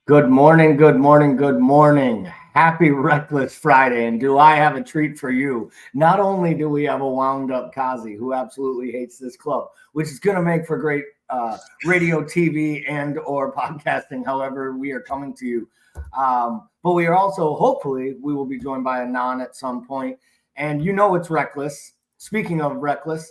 Good morning, good morning, good morning. Happy Reckless Friday. And do I have a treat for you? Not only do we have a wound up Kazi who absolutely hates this club, which is going to make for great radio, TV, and or podcasting, however we are coming to you. But we are also, hopefully, we will be joined by Anon at some point. And you know it's reckless. Speaking of reckless,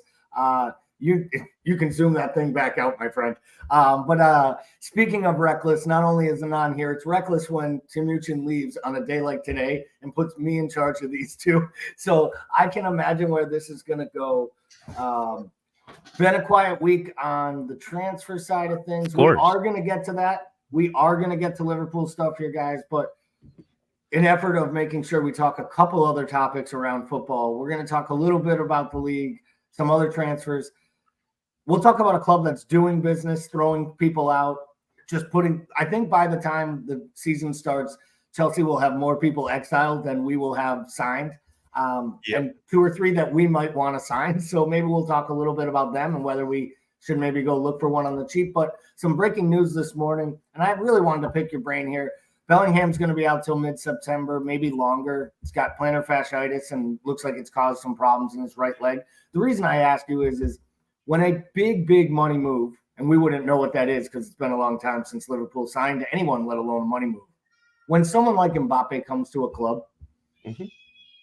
you you can zoom that thing back out, my friend. But speaking of reckless, not only is it on here, it's reckless when Timuchin leaves on a day like today and puts me in charge of these two. So I can imagine where this is going to go. Been a quiet week on the transfer side of things. We are going to get to that. We are going to get to Liverpool stuff here, guys. But in effort of making sure we talk a couple other topics around football, we're going to talk a little bit about the league, some other transfers. We'll talk about a club that's doing business, throwing people out, just putting – I think by the time the season starts, Chelsea will have more people exiled than we will have signed, and 2 or 3 that we might want to sign. So maybe we'll talk a little bit about them and whether we should maybe go look for one on the cheap. But some breaking news this morning, and I really wanted to pick your brain here. Bellingham's going to be out till mid-September, maybe longer. He's got plantar fasciitis and looks like it's caused some problems in his right leg. The reason I ask you is when a big money move, and we wouldn't know what that is because it's been a long time since Liverpool signed to anyone, let alone a money move. When someone like Mbappe comes to a club,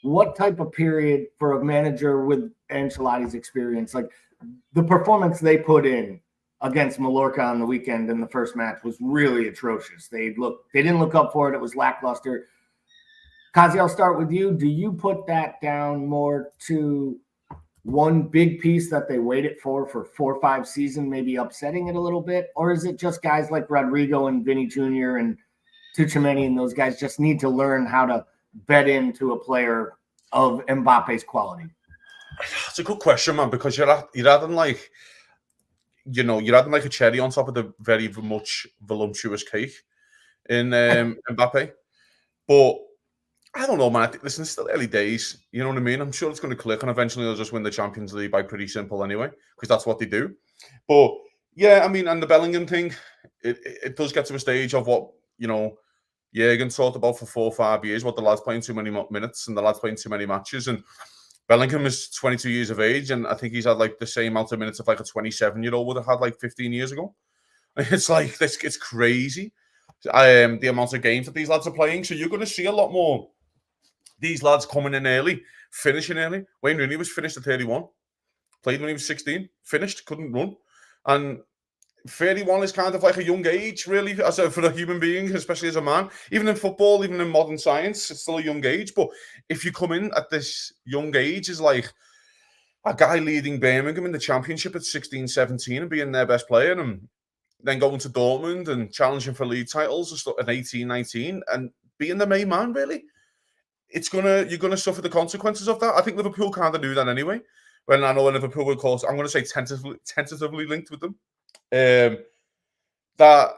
what type of period for a manager with Ancelotti's experience, like the performance they put in against Mallorca on the weekend in the first match was really atrocious. They didn't look up for it. It was lackluster. Kazi, I'll start with you. Do you put that down more to one big piece that they waited for 4 or 5 seasons, maybe upsetting it a little bit? Or is it just guys like Rodrigo and Vinny Jr. and Tuchemeni and those guys just need to learn how to bet into a player of Mbappe's quality? It's a good question, man, because you're adding like, you're adding like a cherry on top of the very much voluptuous cake in Mbappe. But I don't know, man. Listen, it's still early days. You know what I mean? I'm sure it's going to click, and eventually they'll just win the Champions League by pretty simple anyway, because that's what they do. But yeah, I mean, and the Bellingham thing, it does get to a stage of what, Jurgen talked about for 4 or 5 years, what the lad's playing too many minutes and the lad's playing too many matches. And Bellingham is 22 years of age, and I think he's had like the same amount of minutes of like a 27-year-old would have had like 15 years ago. It's like, it's crazy. The amount of games that these lads are playing. So you're going to see a lot more these lads coming in early, finishing early. Wayne Rooney was finished at 31, played when he was 16, finished, couldn't run. And 31 is kind of like a young age, really, for a human being, especially as a man. Even in football, even in modern science, it's still a young age. But if you come in at this young age, is like a guy leading Birmingham in the Championship at 16, 17 and being their best player, and then going to Dortmund and challenging for league titles at 18, 19 and being the main man, really. You're gonna suffer the consequences of that. I think Liverpool kind of knew that anyway. When I know Liverpool were close, I'm going to say tentatively linked with them. That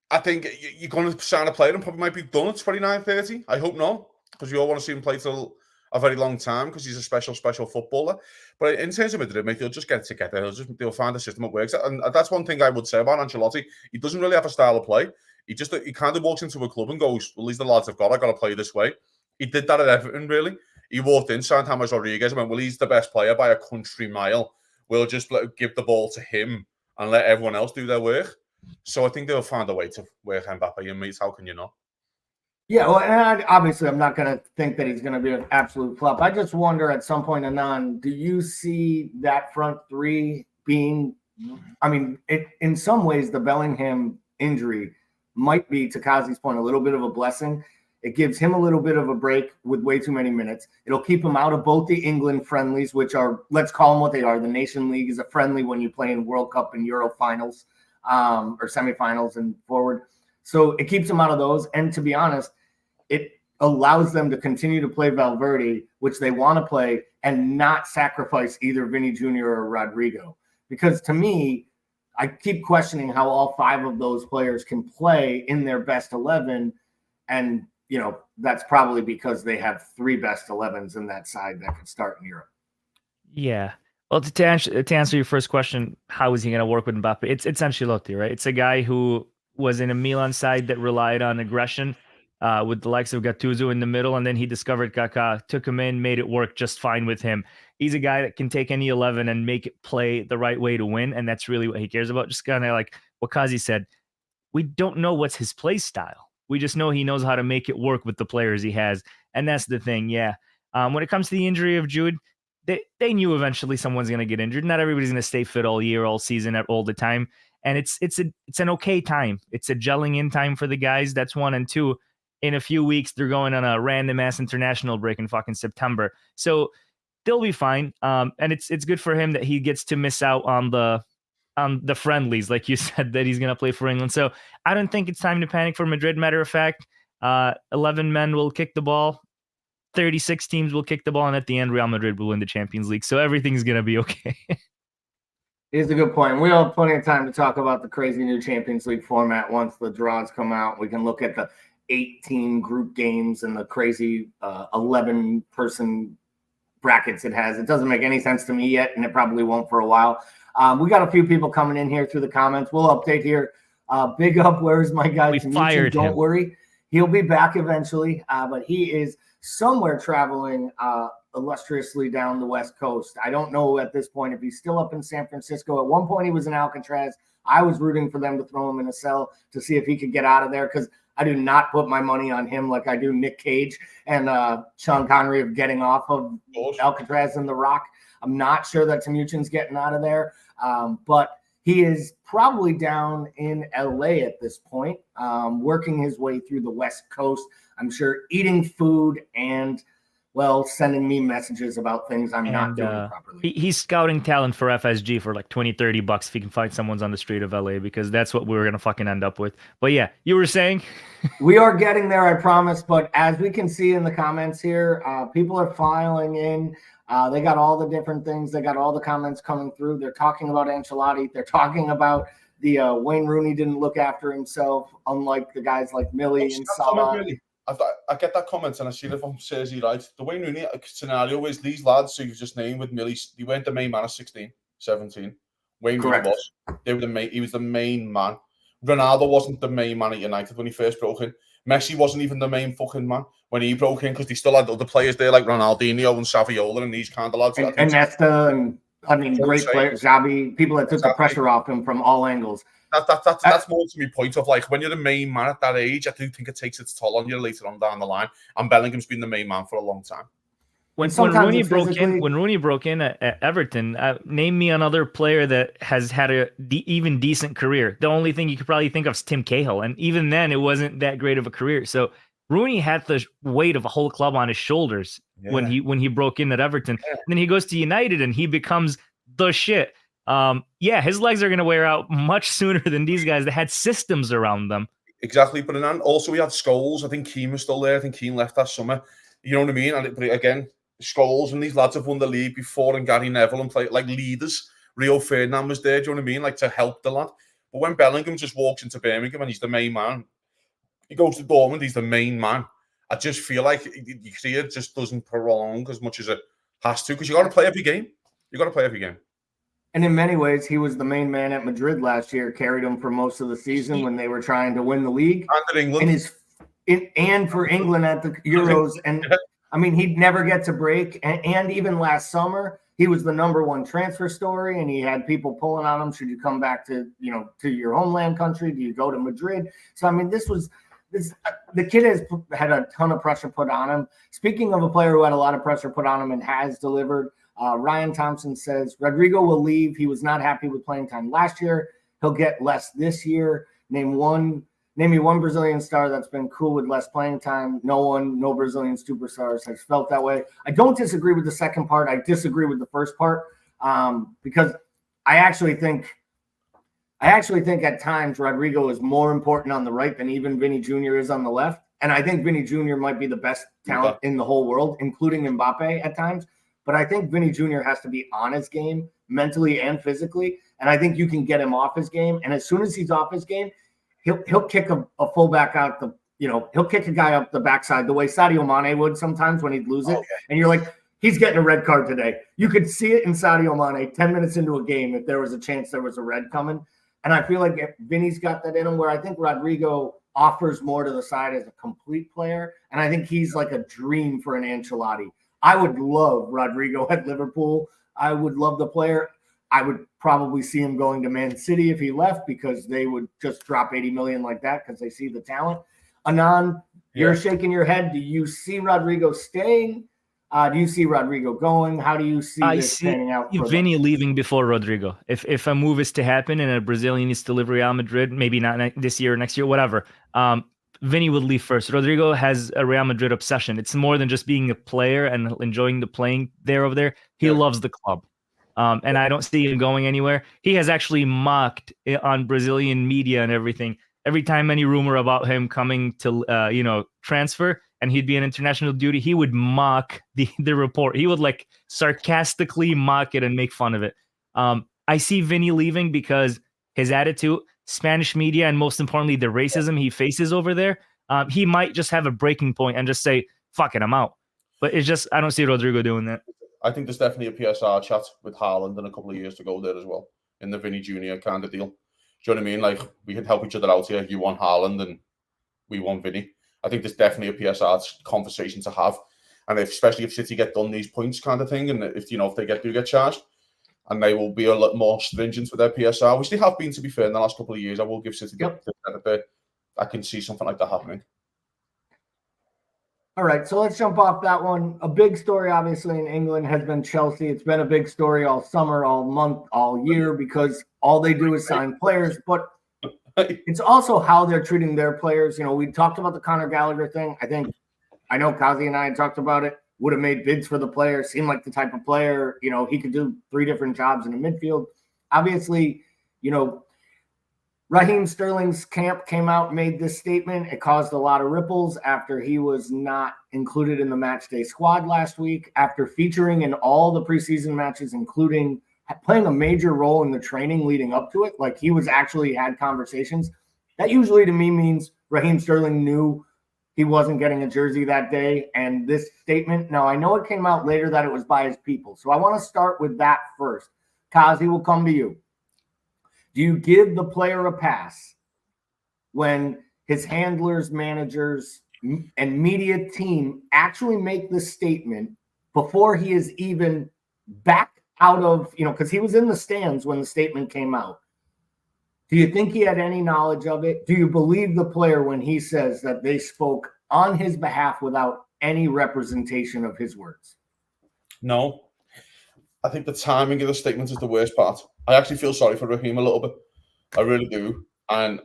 I think you're going to sign a player and probably might be done at 29, 30. I hope not, because we all want to see him play till a very long time because he's a special footballer. But in terms of Madrid, mate, they'll just get it together. They'll find a system that works. And that's one thing I would say about Ancelotti. He doesn't really have a style of play. He kind of walks into a club and goes, well, these are the lads I've got to play this way. He did that at Everton, really. He walked in, signed James Rodriguez, and went, well, he's the best player by a country mile. We'll just give the ball to him and let everyone else do their work. So I think they'll find a way to work Mbappe in, mate. How can you not? Yeah, well, and obviously I'm not going to think that he's going to be an absolute flop. I just wonder at some point, Anon, do you see that front three being – I mean, in some ways the Bellingham injury might be, to Kazi's point, a little bit of a blessing. It gives him a little bit of a break with way too many minutes. It'll keep him out of both the England friendlies, which are, let's call them what they are. The Nation League is a friendly when you play in World Cup and Euro finals or semifinals and forward. So it keeps him out of those. And to be honest, it allows them to continue to play Valverde, which they want to play, and not sacrifice either Vinny Jr. or Rodrigo. Because to me, I keep questioning how all 5 of those players can play in their best 11. And that's probably because they have 3 best 11s in that side that could start in Europe. Yeah. Well, to answer your first question, how is he going to work with Mbappe? It's Ancelotti, right? It's a guy who was in a Milan side that relied on aggression with the likes of Gattuso in the middle, and then he discovered Kaká, took him in, made it work just fine with him. He's a guy that can take any 11 and make it play the right way to win, and that's really what he cares about. Just kind of like what Kazi said, we don't know what's his play style. We just know he knows how to make it work with the players he has, and that's the thing, yeah. When it comes to the injury of Jude, they knew eventually someone's going to get injured. Not everybody's going to stay fit all year, all season, all the time. And it's an okay time. It's a gelling in time for the guys. That's one. And two, in a few weeks, they're going on a random ass international break in fucking September. So they'll be fine. And it's good for him that he gets to miss out on the friendlies, like you said, that he's going to play for England. So I don't think it's time to panic for Madrid. Matter of fact, 11 men will kick the ball. 36 teams will kick the ball, and at the end, Real Madrid will win the Champions League. So everything's going to be okay. It's a good point. We'll have plenty of time to talk about the crazy new Champions League format once the draws come out. We can look at the 18 group games and the crazy 11-person brackets it has. It doesn't make any sense to me yet, and it probably won't for a while. We got a few people coming in here through the comments. We'll update here. Big up, where's my guy? We fired him. Don't worry. He'll be back eventually, but he is somewhere traveling illustriously down the West Coast. I don't know at this point if he's still up in San Francisco. At one point, he was in Alcatraz. I was rooting for them to throw him in a cell to see if he could get out of there, because I do not put my money on him like I do Nick Cage and Sean Connery of getting off of Alcatraz and The Rock. I'm not sure that Timuchin's getting out of there, but he is probably down in LA at this point, working his way through the West Coast. I'm sure eating food and, well, sending me messages about things I'm not doing properly. He's scouting talent for FSG for like $20-$30 if he can find someone's on the street of LA, because that's what we're going to fucking end up with. But yeah, you were saying? We are getting there, I promise. But as we can see in the comments here, people are filing in. They got all the different things. They got all the comments coming through. They're talking about Ancelotti. They're talking about the Wayne Rooney didn't look after himself, unlike the guys like Millie and Salah. I get that comment, and I see it from Sergi, right? The Wayne Rooney scenario is these lads who you've just named with Millie, they weren't the main man at 16, 17. Wayne Rooney was. He was the main man. Ronaldo wasn't the main man at United when he first broke in. Messi wasn't even the main fucking man when he broke in, because they still had other players there like Ronaldinho and Saviola and these kind of lads. And Nesta and, I mean, great players. Xavi, people that took the pressure off him from all angles. That's more to me point of, like, when you're the main man at that age, I do think it takes its toll on you later on down the line. And Bellingham's been the main man for a long time. When Rooney broke in at Everton, name me another player that has had a even decent career. The only thing you could probably think of is Tim Cahill, and even then, it wasn't that great of a career. So Rooney had the weight of a whole club on his shoulders when he broke in at Everton. And then he goes to United and he becomes the shit. His legs are going to wear out much sooner than these guys that had systems around them. Exactly, but then also we had Scholes. I think Keane was still there. I think Keane left that summer. You know what I mean? But again, Scholes and these lads have won the league before, and Gary Neville, and played like leaders. Rio Ferdinand was there, do you know what I mean? Like, to help the lad. But when Bellingham just walks into Birmingham and he's the main man, he goes to Dortmund, he's the main man. I just feel like your career just doesn't prolong as much as it has to, because you got to play every game. And in many ways, he was the main man at Madrid last year, carried him for most of the season when they were trying to win the league. And at England. And for England at the Euros. And I mean, he'd never get to break. And even last summer, he was the number one transfer story, and he had people pulling on him. Should you come back to your homeland country? Do you go to Madrid? So, I mean, the kid has had a ton of pressure put on him. Speaking of a player who had a lot of pressure put on him and has delivered, Ryan Thompson says, Rodrigo will leave. He was not happy with playing time last year. He'll get less this year. Name me one Brazilian star that's been cool with less playing time. No Brazilian superstars has felt that way. I don't disagree with the second part. I disagree with the first part, because I actually think at times Rodrigo is more important on the right than even Vinny Jr. is on the left. And I think Vinny Jr. might be the best talent in the whole world, including Mbappe at times. But I think Vinny Jr. has to be on his game mentally and physically. And I think you can get him off his game. And as soon as he's off his game, he'll kick a fullback out he'll kick a guy up the backside the way Sadio Mane would sometimes when he'd lose it. And you're like, he's getting a red card today. You could see it in Sadio Mane 10 minutes into a game if there was a chance there was a red coming. And I feel like if Vinny's got that in him, where I think Rodrigo offers more to the side as a complete player. And I think he's like a dream for an Ancelotti. I would love Rodrigo at Liverpool. I would love the player. I would probably see him going to Man City if he left, because they would just drop 80 million like that because they see the talent. Anan, you're shaking your head. Do you see Rodrigo staying? Do you see Rodrigo going? How do you see this panning out? I see Vinny leaving before Rodrigo. If a move is to happen and a Brazilian needs to leave Real Madrid, maybe not this year or next year, whatever, Vinny would leave first. Rodrigo has a Real Madrid obsession. It's more than just being a player and enjoying the playing there over there. He loves the club. And I don't see him going anywhere. He has actually mocked on Brazilian media and everything. Every time any rumor about him coming to, transfer and he'd be on international duty, he would mock the report. He would like sarcastically mock it and make fun of it. I see Vinny leaving because his attitude, Spanish media, and most importantly, the racism he faces over there, he might just have a breaking point and just say, fuck it, I'm out. But it's just, I don't see Rodrigo doing that. I think there's definitely a PSR chat with Haaland in a couple of years to go there as well, in the Vinny Jr. kind of deal. Do you know what I mean? Like, we can help each other out here. You want Haaland and we want Vinny. I think there's definitely a PSR conversation to have. And especially if City get done these points kind of thing, and if they do get charged, and they will be a lot more stringent with their PSR, which they have been, to be fair, in the last couple of years. I will give City the benefit. I can see something like that happening. All right, so let's jump off that one. A big story, obviously, in England has been Chelsea. It's been a big story all summer, all month, all year, because all they do is sign players. But it's also how they're treating their players. We talked about the Conor Gallagher thing. I know Kazi and I had talked about it. Would have made bids for the player. Seemed like the type of player, he could do 3 different jobs in the midfield. Obviously, Raheem Sterling's camp came out, made this statement. It caused a lot of ripples after he was not included in the matchday squad last week, after featuring in all the preseason matches, including playing a major role in the training leading up to it. Like, he was actually had conversations. That usually to me means Raheem Sterling knew he wasn't getting a jersey that day. And this statement, now I know it came out later that it was by his people. So I want to start with that first. Kazi, will come to you. Do you give the player a pass when his handlers, managers, and media team actually make this statement before he is even back out of, because he was in the stands when the statement came out? Do you think he had any knowledge of it? Do you believe the player when he says that they spoke on his behalf without any representation of his words? No. I think the timing of the statement is the worst part. I actually feel sorry for Raheem a little bit. I really do. And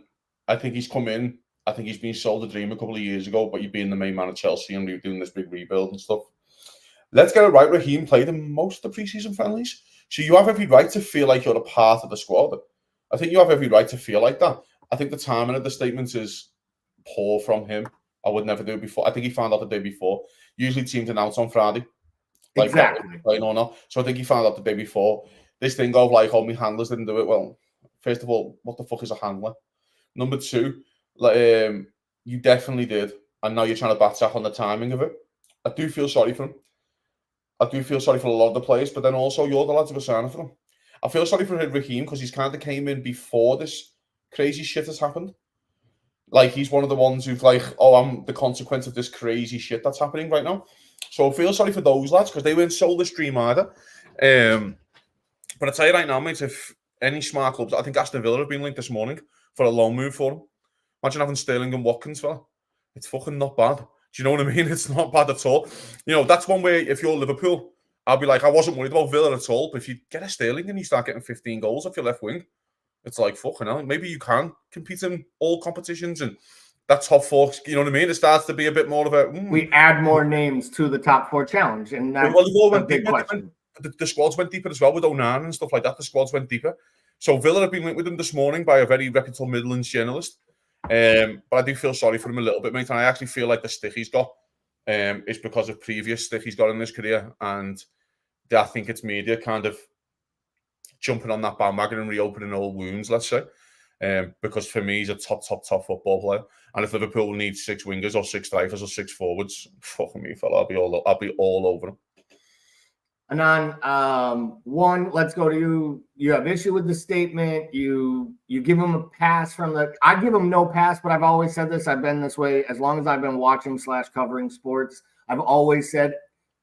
I think he's come in. I think he's been sold a dream a couple of years ago, but you've been the main man at Chelsea and you're doing this big rebuild and stuff. Let's get it right. Raheem played in most of the preseason friendlies. So you have every right to feel like you're a part of the squad. I think you have every right to feel like that. I think the timing of the statements is poor from him. I would never do it before. I think he found out the day before. Usually teams announce on Friday. Exactly. Playing or not. So I think he found out the day before. This thing of like, my handlers didn't do it. Well, first of all, what the fuck is a handler? Number 2, you definitely did. And now you're trying to backtrack on the timing of it. I do feel sorry for him. I do feel sorry for a lot of the players, but then also you're the lads who are signing for him. I feel sorry for Raheem because he's kind of came in before this crazy shit has happened. Like, he's one of the ones who's like, I'm the consequence of this crazy shit that's happening right now. So I feel sorry for those lads because they weren't sold this dream either. But I tell you right now, mate, if any smart clubs, I think Aston Villa have been linked this morning for a loan move for him. Imagine having Sterling and Watkins, fella. It's fucking not bad. Do you know what I mean? It's not bad at all. That's one way, if you're Liverpool, I'll be like, I wasn't worried about Villa at all, but if you get a Sterling and you start getting 15 goals off your left wing, it's like, fucking hell, maybe you can compete in all competitions and that top 4, you know what I mean? It starts to be a bit more of a... We add more names to the top 4 challenge, and that's a big question. The squads went deeper as well with Onan and stuff like that. The squads went deeper. So Villa have been linked with him this morning by a very reputable Midlands journalist. But I do feel sorry for him a little bit, mate. And I actually feel like the stick he's got is because of previous stick he's got in his career. And I think it's media kind of jumping on that bandwagon and reopening old wounds, let's say. Because for me, he's a top football player. And if Liverpool needs 6 wingers or 6 strikers or 6 forwards, fucking me, fella, I'll be all over him. Anon, one, let's go to you. You have issue with the statement. You give him a pass I give him no pass, but I've always said this. I've been this way as long as I've been watching / covering sports. I've always said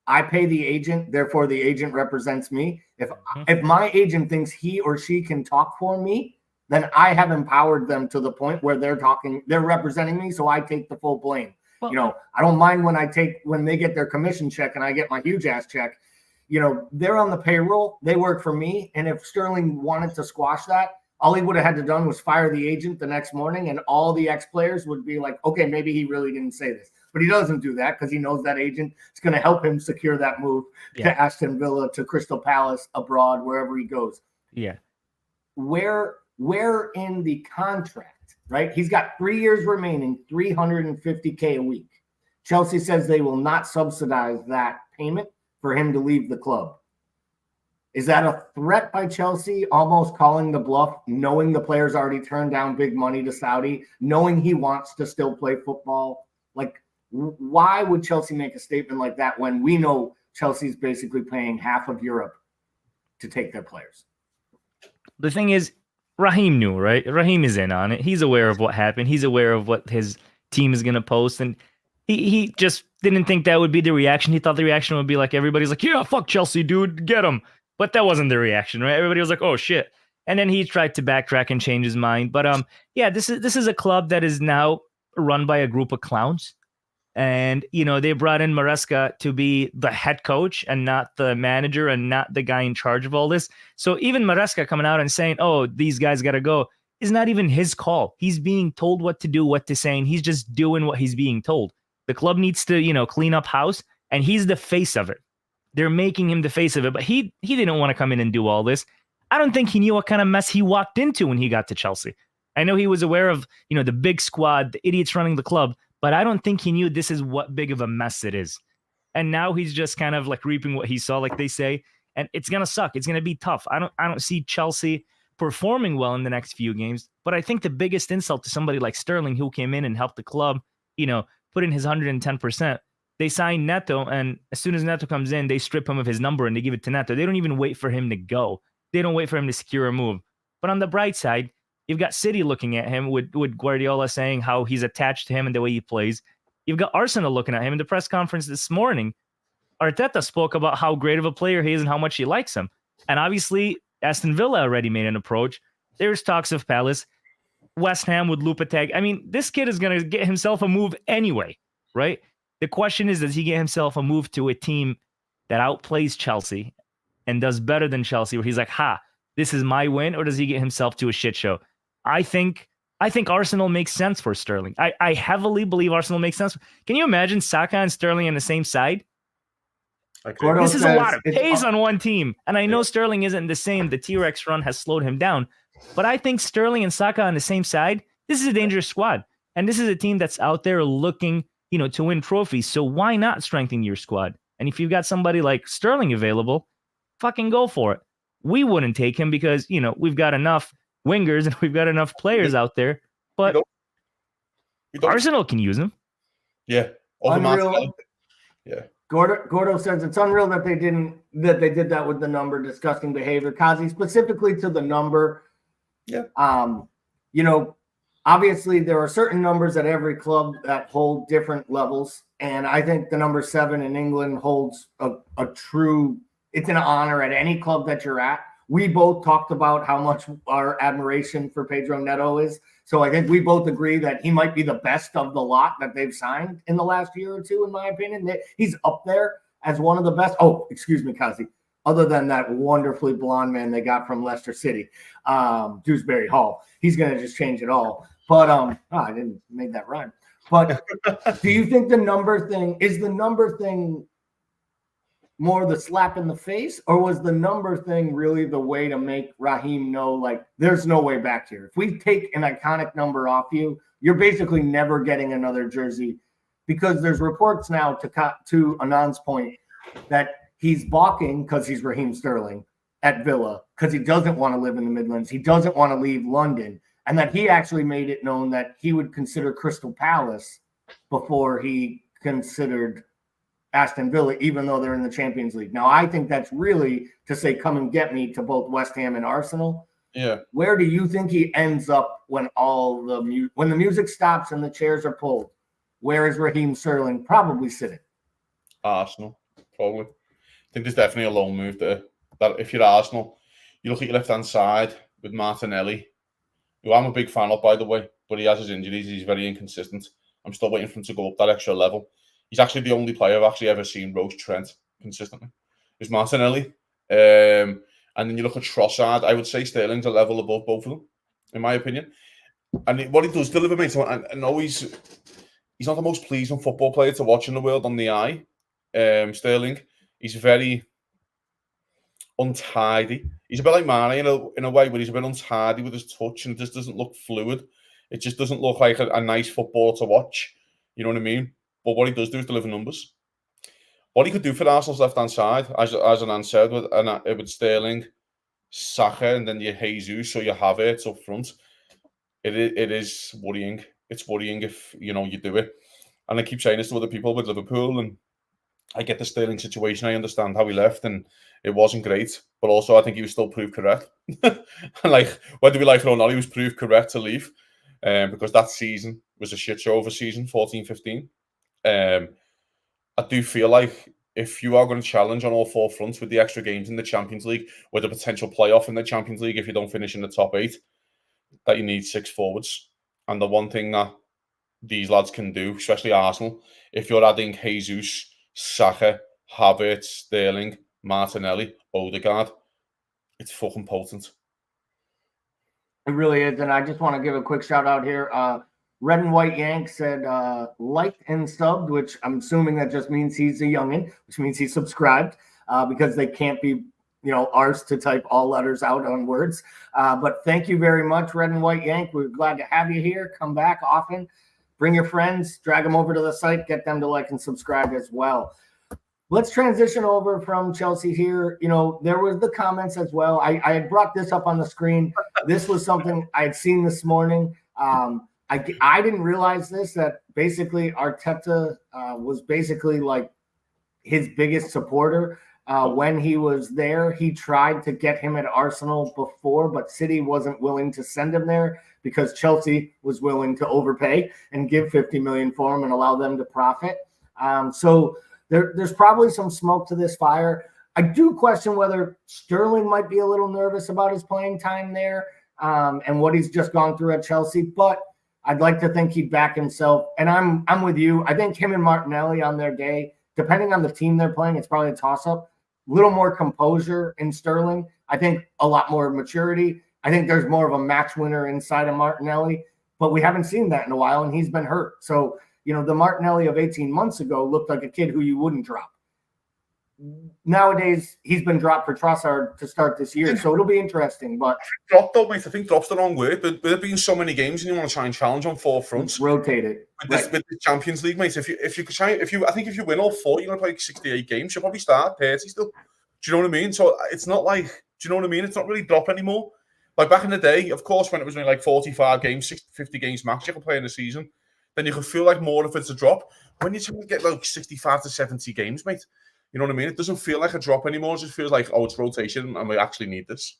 I pay the agent, therefore the agent represents me. If my agent thinks he or she can talk for me, then I have empowered them to the point where they're representing me, so I take the full blame. Well, I don't mind when they get their commission check and I get my huge ass check. They're on the payroll. They work for me. And if Sterling wanted to squash that, all he would have had to done was fire the agent the next morning, and all the ex-players would be like, okay, maybe he really didn't say this. But he doesn't do that because he knows that agent is going to help him secure that move to Aston Villa, to Crystal Palace, abroad, wherever he goes. Yeah. Where in the contract, right? He's got 3 years remaining, $350K a week. Chelsea says they will not subsidize that payment for him to leave the club. Is that a threat by Chelsea, almost calling the bluff, knowing the player's already turned down big money to Saudi, knowing he wants to still play football? Like, why would Chelsea make a statement like that when we know Chelsea's basically paying half of Europe to take their players? The thing is, Raheem knew, right? Raheem is in on it. He's aware of what happened. He's aware of what his team is going to post, and he just didn't think that would be the reaction. He thought the reaction would be like, everybody's like, yeah, fuck Chelsea, dude, get him. But that wasn't the reaction, right? Everybody was like, oh, shit. And then he tried to backtrack and change his mind. But yeah, this is a club that is now run by a group of clowns. And, they brought in Maresca to be the head coach and not the manager and not the guy in charge of all this. So even Maresca coming out and saying, oh, these guys got to go, is not even his call. He's being told what to do, what to say, and he's just doing what he's being told. The club needs to, clean up house, and he's the face of it. They're making him the face of it, but he didn't want to come in and do all this. I don't think he knew what kind of mess he walked into when he got to Chelsea. I know he was aware of, the big squad, the idiots running the club, but I don't think he knew this is what big of a mess it is. And now he's just kind of like reaping what he saw, like they say, and it's going to suck. It's going to be tough. I don't see Chelsea performing well in the next few games, but I think the biggest insult to somebody like Sterling, who came in and helped the club, put in his 110%. They sign Neto, and as soon as Neto comes in, they strip him of his number and they give it to Neto. They don't even wait for him to go. They don't wait for him to secure a move. But on the bright side, you've got City looking at him with Guardiola saying how he's attached to him and the way he plays. You've got Arsenal looking at him. In the press conference this morning, Arteta spoke about how great of a player he is and how much he likes him. And obviously, Aston Villa already made an approach. There's talks of Palace. West Ham with Lopetegui. I mean, this kid is going to get himself a move anyway, right? The question is, does he get himself a move to a team that outplays Chelsea and does better than Chelsea, where he's like, this is my win, or does he get himself to a shit show? I think Arsenal makes sense for Sterling. I heavily believe Arsenal makes sense. Can you imagine Saka and Sterling on the same side? This is a lot of pace on one team. And I know Sterling isn't the same. The T-Rex run has slowed him down. But I think Sterling and Saka on the same side, this is a dangerous squad. And this is a team that's out there looking, to win trophies. So why not strengthen your squad? And if you've got somebody like Sterling available, fucking go for it. We wouldn't take him because, we've got enough wingers and we've got enough players out there. But we don't. Arsenal can use him. Yeah. Unreal. Yeah. Gordo says it's unreal that they did that with the number, disgusting behavior. Kazi, specifically to the number. Yeah. Obviously there are certain numbers at every club that hold different levels. And I think the number 7 in England holds a true, it's an honor at any club that you're at. We both talked about how much our admiration for Pedro Neto is. So I think we both agree that he might be the best of the lot that they've signed in the last year or two, in my opinion. He's up there as one of the best. Oh, excuse me, Kazi. Other than that wonderfully blonde man they got from Leicester City, Dewsbury Hall. He's going to just change it all. But I didn't make that rhyme. But do you think the number thing more the slap in the face, or was the number thing really the way to make Raheem know, like, there's no way back here? If we take an iconic number off you, you're basically never getting another jersey, because there's reports now to Anand's point that he's balking because he's Raheem Sterling at Villa because he doesn't want to live in the Midlands. He doesn't want to leave London, and that he actually made it known that he would consider Crystal Palace before he considered Aston Villa, even though they're in the Champions League. Now, I think that's really to say, come and get me to both West Ham and Arsenal. Yeah. Where do you think he ends up when when the music stops and the chairs are pulled? Where is Raheem Sterling probably sitting? Arsenal, probably. I think there's definitely a loan move there. That if you're Arsenal, you look at your left-hand side with Martinelli, who I'm a big fan of, by the way, but he has his injuries. He's very inconsistent. I'm still waiting for him to go up that extra level. He's actually the only player I've actually ever seen roast Trent consistently. Is Martinelli. And then you look at Trossard, I would say Sterling's a level above both of them, in my opinion. And what he does deliver, mate, and always, he's not the most pleasing football player to watch in the world on the eye. Sterling, he's very untidy. He's a bit like Mane in a way, where he's a bit untidy with his touch, and it just doesn't look fluid. It just doesn't look like a nice football to watch. You know what I mean? But what he does do is deliver numbers. What he could do for Arsenal's left-hand side, as Anand said, with Sterling, Saka, and then your Jesus, so you have it up front. It is worrying. It's worrying if, you do it. And I keep saying this to other people with Liverpool, and I get the Sterling situation. I understand how he left, and it wasn't great. But also, I think he was still proved correct. Like, whether we like it or not, he was proved correct to leave. Because that season was a shit show of a season, 14-15. I do feel like if you are going to challenge on all four fronts with the extra games in the Champions League, with a potential playoff in the Champions League if you don't finish in the top 8, that you need 6 forwards. And the one thing that these lads can do, especially Arsenal, if you're adding Jesus, Saka, Havertz, Sterling, Martinelli, Odegaard, it's fucking potent. It really is. And I just want to give a quick shout out here. Red and White Yank said liked and subbed, which I'm assuming that just means he's a youngin, which means he's subscribed because they can't be, ours to type all letters out on words. But thank you very much, Red and White Yank. We're glad to have you here. Come back often. Bring your friends, drag them over to the site, get them to like and subscribe as well. Let's transition over from Chelsea here. There was the comments as well. I had brought this up on the screen. This was something I had seen this morning. I didn't realize that basically Arteta was basically like his biggest supporter when he was there. He tried to get him at Arsenal before, but City wasn't willing to send him there because Chelsea was willing to overpay and give 50 million for him and allow them to profit. So there's probably some smoke to this fire. I do question whether Sterling might be a little nervous about his playing time there and what he's just gone through at Chelsea, but I'd like to think he'd back himself. And I'm with you. I think him and Martinelli on their day, depending on the team they're playing, it's probably a toss-up. A little more composure in Sterling. I think a lot more maturity. I think there's more of a match winner inside of Martinelli, but we haven't seen that in a while, and he's been hurt. So, the Martinelli of 18 months ago looked like a kid who you wouldn't drop. Nowadays, he's been dropped for Trossard to start this year, so it'll be interesting. But dropped though, mate. I think drop's the wrong word. But with it being so many games, and you want to try and challenge on 4 fronts, rotate it with the Champions League, mate. If you win all 4, you're gonna play 68 games. You'll probably start 30 still. Do you know what I mean? So it's not like, do you know what I mean? It's not really drop anymore. Like back in the day, of course, when it was only like 45 games, 50 games max you could play in a season, then you could feel like more of it's a drop. When you get like 65 to 70 games, mate. You know what I mean? It doesn't feel like a drop anymore. It just feels like, it's rotation and we actually need this.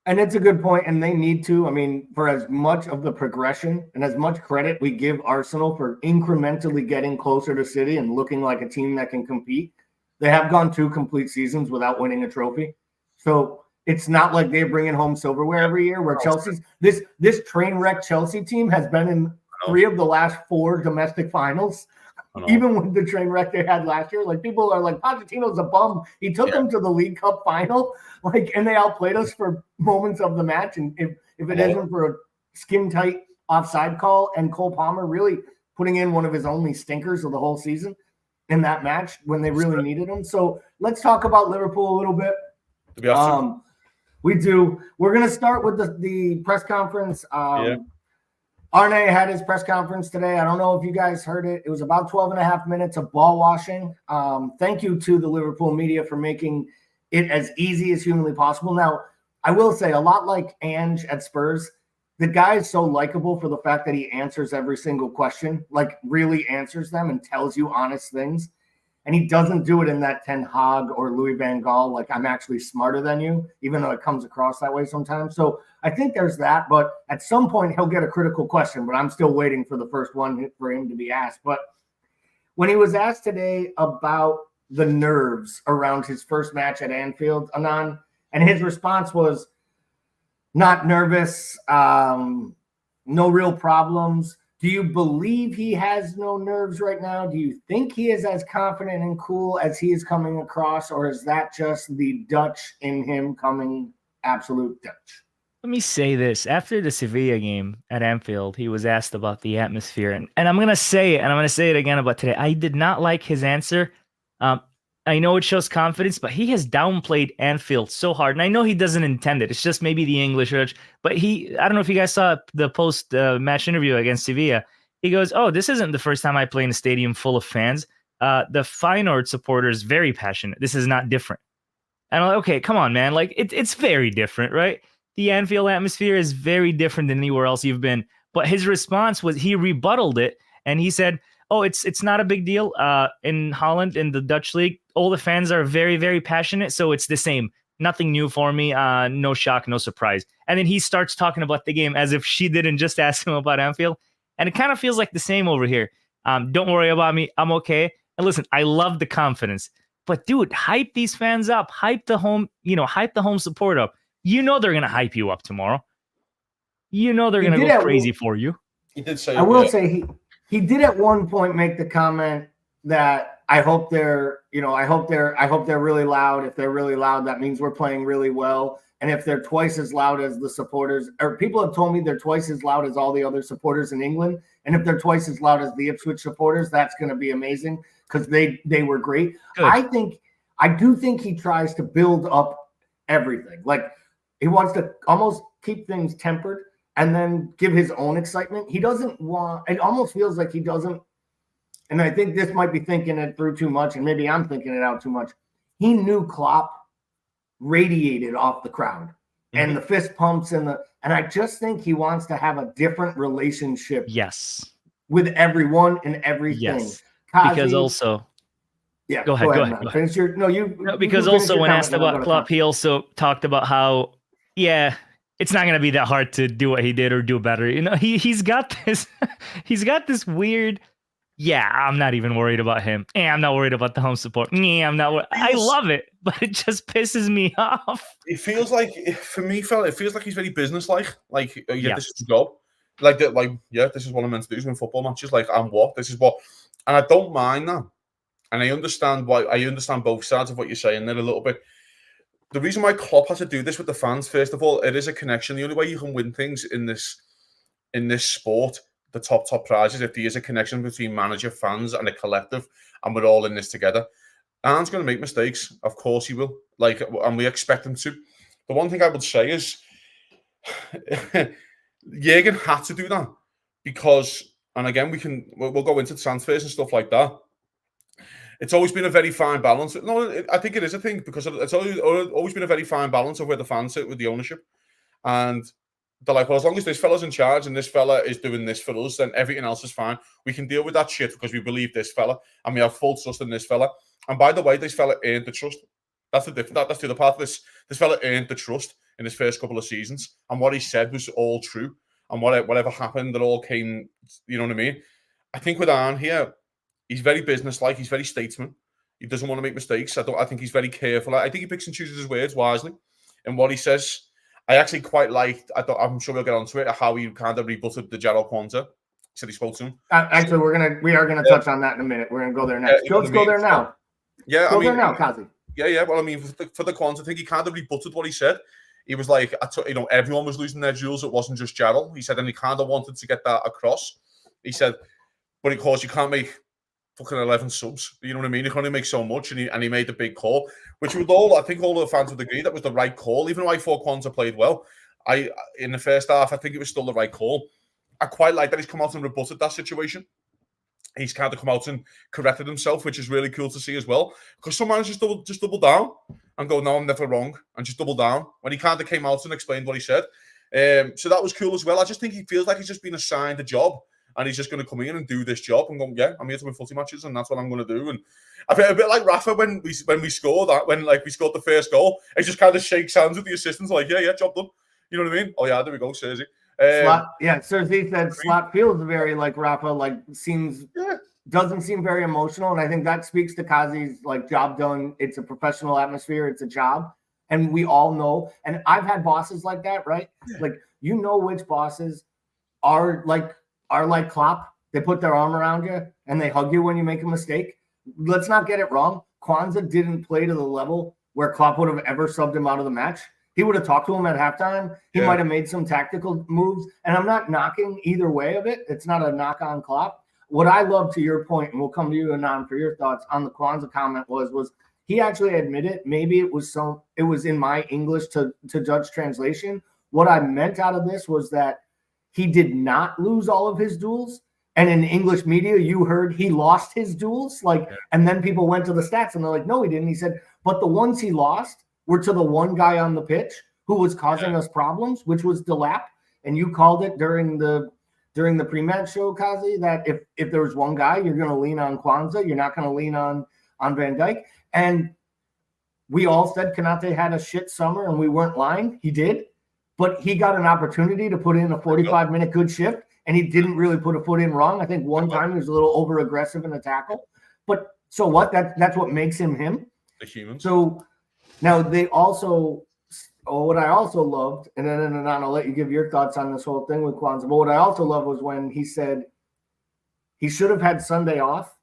And it's a good point, and they need to. I mean, for as much of the progression and as much credit we give Arsenal for incrementally getting closer to City and looking like a team that can compete, they have gone 2 complete seasons without winning a trophy. So it's not like they're bringing home silverware every year where Chelsea's this train wreck Chelsea team has been in 3 of the last 4 domestic finals. Even with the train wreck they had last year, like people are like, Pochettino's a bum. He took them to the League Cup final, and they outplayed us for moments of the match. And if it isn't for a skin tight offside call and Cole Palmer really putting in one of his only stinkers of the whole season in that match when they really needed him. So let's talk about Liverpool a little bit. We do. We're gonna start with the press conference. Arne had his press conference today. I don't know if you guys heard it. It was about 12 and a half minutes of ball washing. Thank you to the Liverpool media for making it as easy as humanly possible. Now, I will say, a lot like Ange at Spurs, the guy is so likable for the fact that he answers every single question, like really answers them and tells you honest things. And he doesn't do it in that Ten Hag or Louis van Gaal, like I'm actually smarter than you, even though it comes across that way sometimes. So I think there's that, but at some point he'll get a critical question, but I'm still waiting for the first one for him to be asked. But when he was asked today about the nerves around his first match at Anfield, Anand, and his response was not nervous, no real problems. Do you believe he has no nerves right now? Do you think he is as confident and cool as he is coming across, or is that just the Dutch in him coming absolute Dutch? Let me say this. After the Sevilla game at Anfield, he was asked about the atmosphere. And I'm going to say it, and I'm going to say it again about today. I did not like his answer. I know it shows confidence, but he has downplayed Anfield so hard. And I know he doesn't intend it. It's just maybe the English. But I don't know if you guys saw the post-match interview against Sevilla. He goes, this isn't the first time I play in a stadium full of fans. The Feyenoord supporters, very passionate. This is not different. And I'm like, okay, come on, man. Like, it's very different, right? The Anfield atmosphere is very different than anywhere else you've been. But his response was he rebutted it, and he said, it's not a big deal. In Holland, in the Dutch league, all the fans are very, very passionate, so it's the same. Nothing new for me. No shock, no surprise. And then he starts talking about the game as if she didn't just ask him about Anfield. And it kind of feels like the same over here. Don't worry about me. I'm okay. And listen, I love the confidence. But dude, hype these fans up. Hype the home support up. You know they're going to hype you up tomorrow. You know they're going to go crazy for you. He did say. I will say he did at one point make the comment that I hope they're really loud. If they're really loud, that means we're playing really well. And if they're twice as loud as the supporters, or people have told me they're twice as loud as all the other supporters in England. And if they're twice as loud as the Ipswich supporters, that's going to be amazing because they were great. Good. I do think he tries to build up everything. Like he wants to almost keep things tempered and then give his own excitement. He doesn't want, it almost feels like he doesn't, and I think this might be thinking it through too much, and maybe I'm thinking it out too much. He knew Klopp radiated off the crowd and the fist pumps and I just think he wants to have a different relationship with everyone and everything. Yes. Kazi, because also go ahead. Finish your, because also when asked about Klopp, he also talked about how it's not going to be that hard to do what he did or do better. You know, he's got this weird. I'm not even worried about him. I'm not worried about the home support. I'm not. I love it, but it just pisses me off. It feels like, for me, fella, it feels like he's very businesslike. Like, this is the job. Like that. Like, this is what I'm meant to do in football matches. Like, this is what, and I don't mind that. And I understand why. I understand both sides of what you're saying there a little bit. The reason why Klopp has to do this with the fans, first of all, it is a connection. The only way you can win things in this sport, the top prizes, if there is a connection between manager, fans, and a collective, and we're all in this together. Arne's going to make mistakes, of course he will. Like, and we expect him to. The one thing I would say is, Jürgen had to do that because, and again, we'll go into transfers and stuff like that. It's always been a very fine balance. No, I think it is a thing because it's always been a very fine balance of where the fans sit with the ownership. And they're like, well, as long as this fella's in charge and this fella is doing this for us, then everything else is fine. We can deal with that shit because we believe this fella and we have full trust in this fella. And by the way, this fella earned the trust. That's the difference. That's the other part of this. This fella earned the trust in his first couple of seasons. And what he said was all true. And whatever happened, it all came, you know what I mean? I think with Arne here, he's very businesslike. He's very statesman. He doesn't want to make mistakes. I think he's very careful. I think he picks and chooses his words wisely. And what he says, I actually quite liked. I'm sure we'll get onto it. How he kind of rebutted the Jarrell Quanta. He said he spoke to him. Actually, we are gonna touch on that in a minute. We're gonna go there next. Let's go there now. There now, Kazi. Yeah. Well, I mean, for the Quanta thing, he kind of rebutted what he said. He was like, everyone was losing their jewels. It wasn't just Jarrell. He said, and he kind of wanted to get that across. He said, but of course, you can't make fucking 11 subs. You know what I mean? You can only make so much, and he made the big call, which I think all the fans would agree that was the right call. Even though I thought Quanta played well, in the first half, I think it was still the right call. I quite like that he's come out and rebutted that situation. He's kind of come out and corrected himself, which is really cool to see as well. Because some managers just double down and go, no, I'm never wrong, and just double down when he kind of came out and explained what he said. So that was cool as well. I just think he feels like he's just been assigned a job. and he's just going to come in and do this job and go, yeah, I'm here to win footy matches, and that's what I'm going to do. And I feel a bit like Rafa when we scored that, when like we scored the first goal, he just kind of shakes hands with the assistants, like, yeah, job done. You know what I mean? Oh yeah, there we go, Sergi. Sergi said Slot feels very like Rafa, like doesn't seem very emotional, and I think that speaks to Kazi's like job done. It's a professional atmosphere, it's a job, and we all know. And I've had bosses like that, right? Yeah. Like which bosses are like Klopp. They put their arm around you and they hug you when you make a mistake. Let's not get it wrong. Kwanzaa didn't play to the level where Klopp would have ever subbed him out of the match. He would have talked to him at halftime. He might have made some tactical moves, and I'm not knocking either way of it. It's not a knock on Klopp. What I love, to your point, and we'll come to you, Anand, for your thoughts on the Kwanzaa comment was he actually admitted maybe it was in my English to judge translation. What I meant out of this was that he did not lose all of his duels. And in English media, you heard he lost his duels. And then people went to the stats and they're like, no, he didn't. He said, but the ones he lost were to the one guy on the pitch who was causing us problems, which was Delap. And you called it during the pre-match show, Kazi, that if there was one guy, you're going to lean on Kwanzaa. You're not going to lean on Van Dijk. And we all said Konate had a shit summer, and we weren't lying. He did. But he got an opportunity to put in a 45-minute good shift, and he didn't really put a foot in wrong. I think one time he was a little over-aggressive in the tackle. But so what? That's what makes him him. The human. So now they also – what I also loved, and then I'll let you give your thoughts on this whole thing with Kwanzaa, but what I also loved was when he said he should have had Sunday off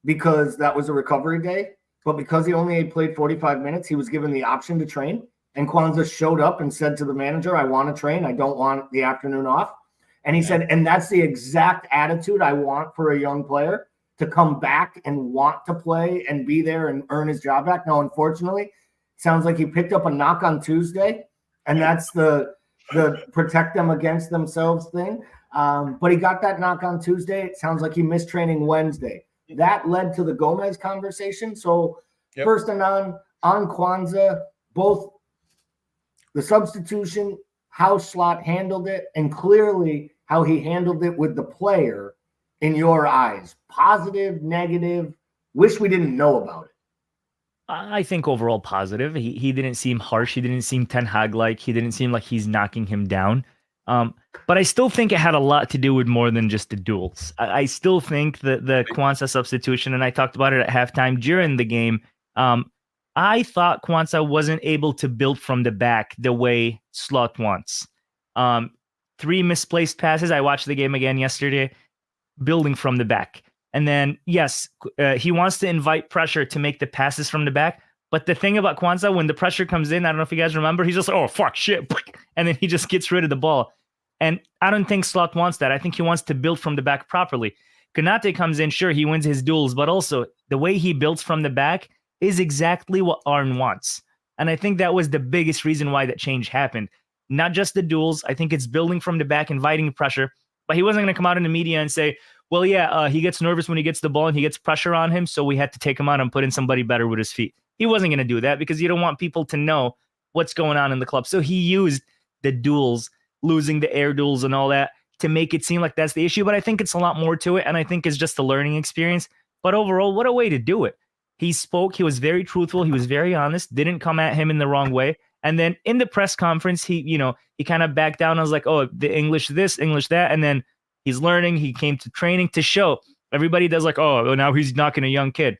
because that was a recovery day, but because he only played 45 minutes, he was given the option to train, and Kwanzaa showed up and said to the manager, I want to train, I don't want the afternoon off. And he said, and that's the exact attitude I want for a young player, to come back and want to play and be there and earn his job back. Now, unfortunately, sounds like he picked up a knock on Tuesday, and that's the protect them against themselves thing. But he got that knock on Tuesday. It sounds like he missed training Wednesday. That led to the Gomez conversation. So first and on Kwanzaa, both the substitution, how Slot handled it, and clearly how he handled it with the player in your eyes. Positive, negative, wish we didn't know about it. I think overall positive. He didn't seem harsh. He didn't seem Ten Hag-like. He didn't seem like he's knocking him down. But I still think it had a lot to do with more than just the duels. I still think that the Kwanzaa substitution, and I talked about it at halftime during the game, I thought Kwanzaa wasn't able to build from the back the way Slot wants. 3 misplaced passes. I watched the game again yesterday, building from the back. And then, yes, he wants to invite pressure to make the passes from the back. But the thing about Kwanzaa, when the pressure comes in, I don't know if you guys remember, he's just like, oh, fuck, shit. And then he just gets rid of the ball. And I don't think Slot wants that. I think he wants to build from the back properly. Konate comes in, sure, he wins his duels, but also the way he builds from the back is exactly what Arne wants. And I think that was the biggest reason why that change happened. Not just the duels. I think it's building from the back, inviting pressure. But he wasn't going to come out in the media and say, well, yeah, he gets nervous when he gets the ball and he gets pressure on him, so we had to take him out and put in somebody better with his feet. He wasn't going to do that because you don't want people to know what's going on in the club. So he used the duels, losing the air duels and all that, to make it seem like that's the issue. But I think it's a lot more to it, and I think it's just a learning experience. But overall, what a way to do it. He spoke. He was very truthful. He was very honest. Didn't come at him in the wrong way. And then in the press conference, he kind of backed down. I was like, oh, the English this, English that. And then he's learning. He came to training to show. Everybody does like, oh, now he's knocking a young kid.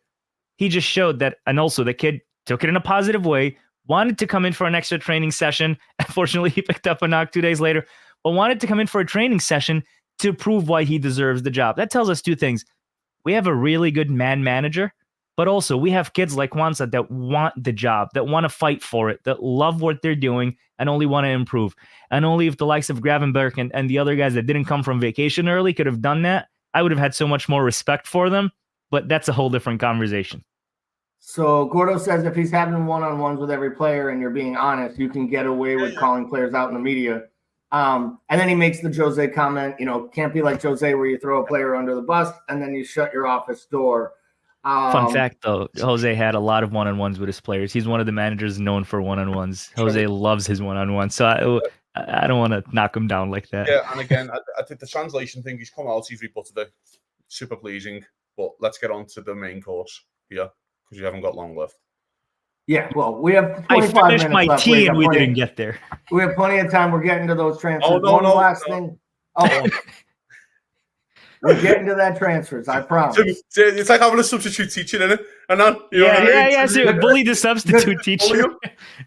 He just showed that. And also the kid took it in a positive way, wanted to come in for an extra training session. Unfortunately, he picked up a knock 2 days later, but wanted to come in for a training session to prove why he deserves the job. That tells us 2 things. We have a really good man manager, but also we have kids like Kwanzaa that want the job, that want to fight for it, that love what they're doing and only want to improve. And only if the likes of Gravenberg and the other guys that didn't come from vacation early could have done that, I would have had so much more respect for them. But that's a whole different conversation. So Gordo says if he's having one-on-ones with every player and you're being honest, you can get away with calling players out in the media. And then he makes the Jose comment, can't be like Jose where you throw a player under the bus and then you shut your office door. Fun fact, though, Jose had a lot of one-on-ones with his players. He's one of the managers known for one-on-ones. Jose loves his one-on-ones. So I don't want to knock him down like that. Yeah, and again, I think the translation thing, he's come out, he's rebutted it. Super pleasing. But let's get on to the main course here, because we haven't got long left. Yeah, well, we have 25 I finished minutes my left. tea and we didn't get there. We have plenty of time. We're getting to those transfers. Oh, no, One no, last no. thing. Oh, we're getting to that transfers. I promise. It's like having a substitute teacher, isn't it? And then, you know what I mean? Yeah. So bully the substitute teacher.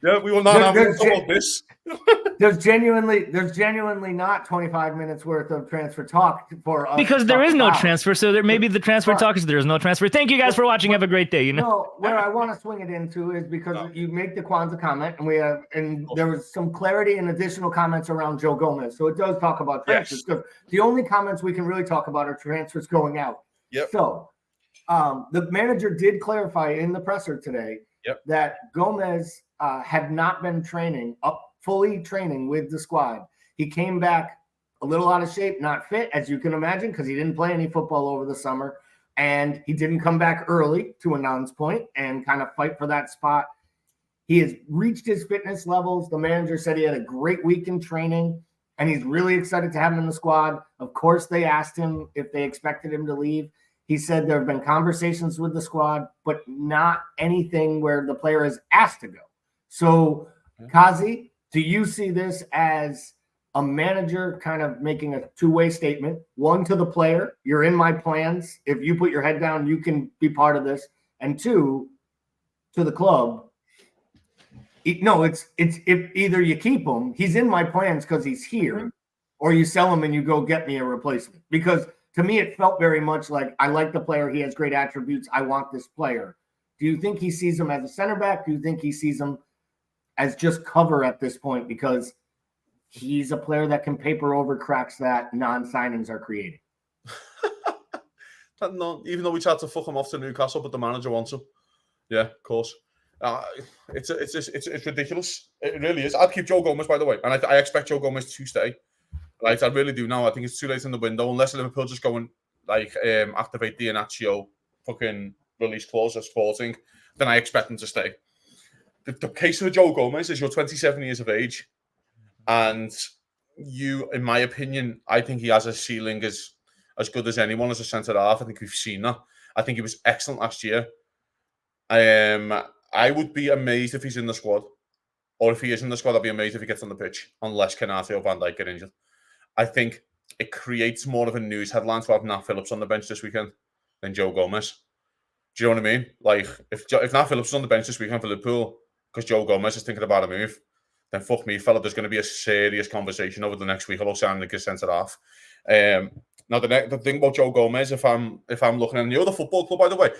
Yeah, we will not have about this. There's genuinely not 25 minutes worth of transfer talk for us. Because there is no transfer, so there maybe the transfer talk is there is no transfer. Thank you guys for watching. Have a great day. No, where I want to swing it into is because you make the Kwanzaa comment, and there was some clarity and additional comments around Joe Gomez. So it does talk about transfers. Because the only comments we can really talk about are transfers going out. Yep. So the manager did clarify in the presser today that Gomez had not been fully training with the squad. He came back a little out of shape, not fit, as you can imagine, because he didn't play any football over the summer. And he didn't come back early, to Anand's point, and kind of fight for that spot. He has reached his fitness levels. The manager said he had a great week in training, and he's really excited to have him in the squad. Of course, they asked him if they expected him to leave. He said there have been conversations with the squad, but not anything where the player is asked to go. So, Kazi, do you see this as a manager kind of making a two-way statement? One, to the player, you're in my plans. If you put your head down, you can be part of this. And two, to the club, it's if either you keep him, he's in my plans because he's here, or you sell him and you go get me a replacement. Because to me, it felt very much like, I like the player. He has great attributes. I want this player. Do you think he sees him as a center back? Do you think he sees him as just cover at this point because he's a player that can paper over cracks that non-signings are creating? No, even though we tried to fuck him off to Newcastle, but the manager wants him. Yeah, of course. It's ridiculous. It really is. I'd keep Joe Gomez, by the way, and I expect Joe Gomez to stay. Right, I really do now. I think it's too late in the window unless Liverpool just go and activate the Iheanacho fucking release clause as Sporting. Then I expect him to stay. The case for Joe Gomez is you're 27 years of age, and you, in my opinion, I think he has a ceiling as good as anyone as a centre half. I think we've seen that. I think he was excellent last year. I would be amazed if he's in the squad, or if he is in the squad, I'd be amazed if he gets on the pitch, unless Konate or Van Dijk get injured. I think it creates more of a news headline to have Nat Phillips on the bench this weekend than Joe Gomez. Do you know what I mean? Like, if Nat Phillips is on the bench this weekend for Liverpool because Joe Gomez is thinking about a move, then fuck me, fella, there's going to be a serious conversation over the next week about signing a centre half. Now, the thing about Joe Gomez, if I'm looking at the other football club, by the way,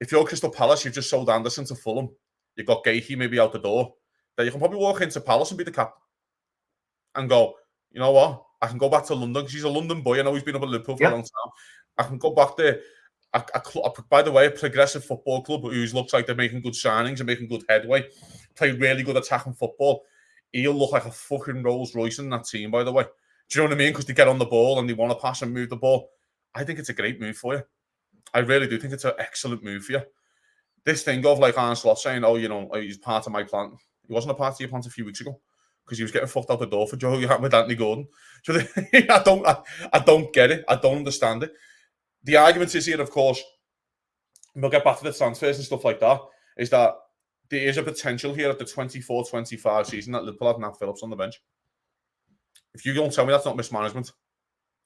if you're Crystal Palace, you've just sold Anderson to Fulham. You've got Gahey maybe out the door. Then you can probably walk into Palace and be the captain and go, you know what? I can go back to London because he's a London boy. I know he's been up at Liverpool for a long time. I can go back there. By the way, a progressive football club who looks like they're making good signings and making good headway, play really good attacking football. He'll look like a fucking Rolls Royce in that team, by the way. Do you know what I mean? Because they get on the ball and they want to pass and move the ball. I think it's a great move for you. I really do think it's an excellent move for you. This thing of like Arne Slot saying, oh, you know, he's part of my plan. He wasn't a part of your plan a few weeks ago because he was getting fucked out the door for Joe with Anthony Gordon. So I don't get it. I don't understand it. The argument is here, of course, and we'll get back to the transfers and stuff like that, is that there is a potential here at the 24-25 season that Liverpool have Nat Phillips on the bench. If you don't tell me that's not mismanagement,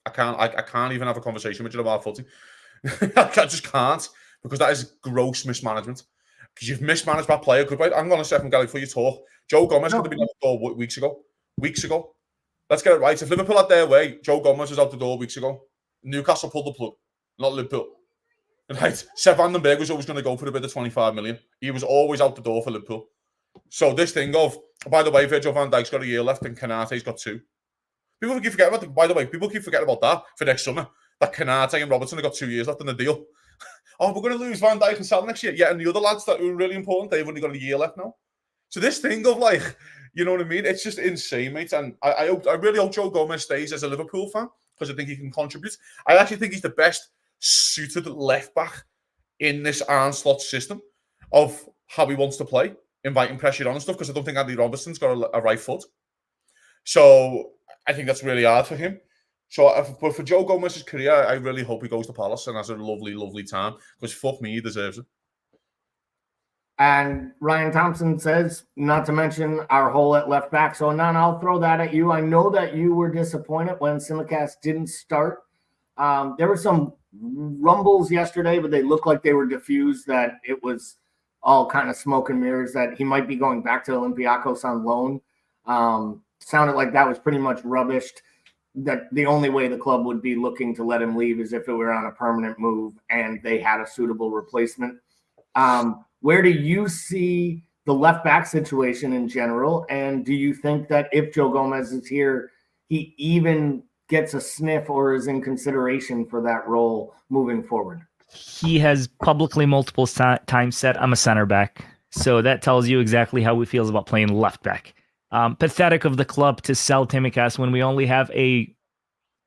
I can't even have a conversation with you about footy. I just can't, because that is gross mismanagement. Because you've mismanaged that player. Good, wait, hang on a second, Gary, before you talk. Joe Gomez could have been out the door weeks ago. Let's get it right. If Liverpool had their way, Joe Gomez was out the door weeks ago. Newcastle pulled the plug, not Liverpool. Right? Seth Vandenberg was always going to go for a bit of 25 million. He was always out the door for Liverpool. So this thing of, by the way, Virgil van Dijk's got a year left and Konate's got 2. People keep forgetting about people keep forgetting about that for next summer. That Konate and Robertson have got 2 years left in the deal. Oh, we're going to lose Van Dijk and Sal next year. Yeah, and the other lads that were really important, they've only got a year left now. So this thing of like, you know what I mean? It's just insane, mate. And I really hope Joe Gomez stays as a Liverpool fan because I think he can contribute. I actually think he's the best suited left back in this Arne Slot system of how he wants to play, inviting pressure on and stuff, because I don't think Andy Robertson's got a right foot. So I think that's really hard for him. So, but for Joe Gomez's career, I really hope he goes to Palace and has a lovely, lovely time, because fuck me, he deserves it. And Ryan Thompson says, not to mention our hole at left back. So, Nan, I'll throw that at you. I know that you were disappointed when Tsimikas didn't start. There were some rumbles yesterday, but they looked like they were diffused, that it was all kind of smoke and mirrors, that he might be going back to Olympiacos on loan. Sounded like that was pretty much rubbished, that the only way the club would be looking to let him leave is if it were on a permanent move and they had a suitable replacement. Where do you see the left back situation in general? And do you think that if Joe Gomez is here, he even gets a sniff or is in consideration for that role moving forward? He has publicly multiple times said, I'm a center back. So that tells you exactly how he feels about playing left back. Pathetic of the club to sell Tsimikas when we only have an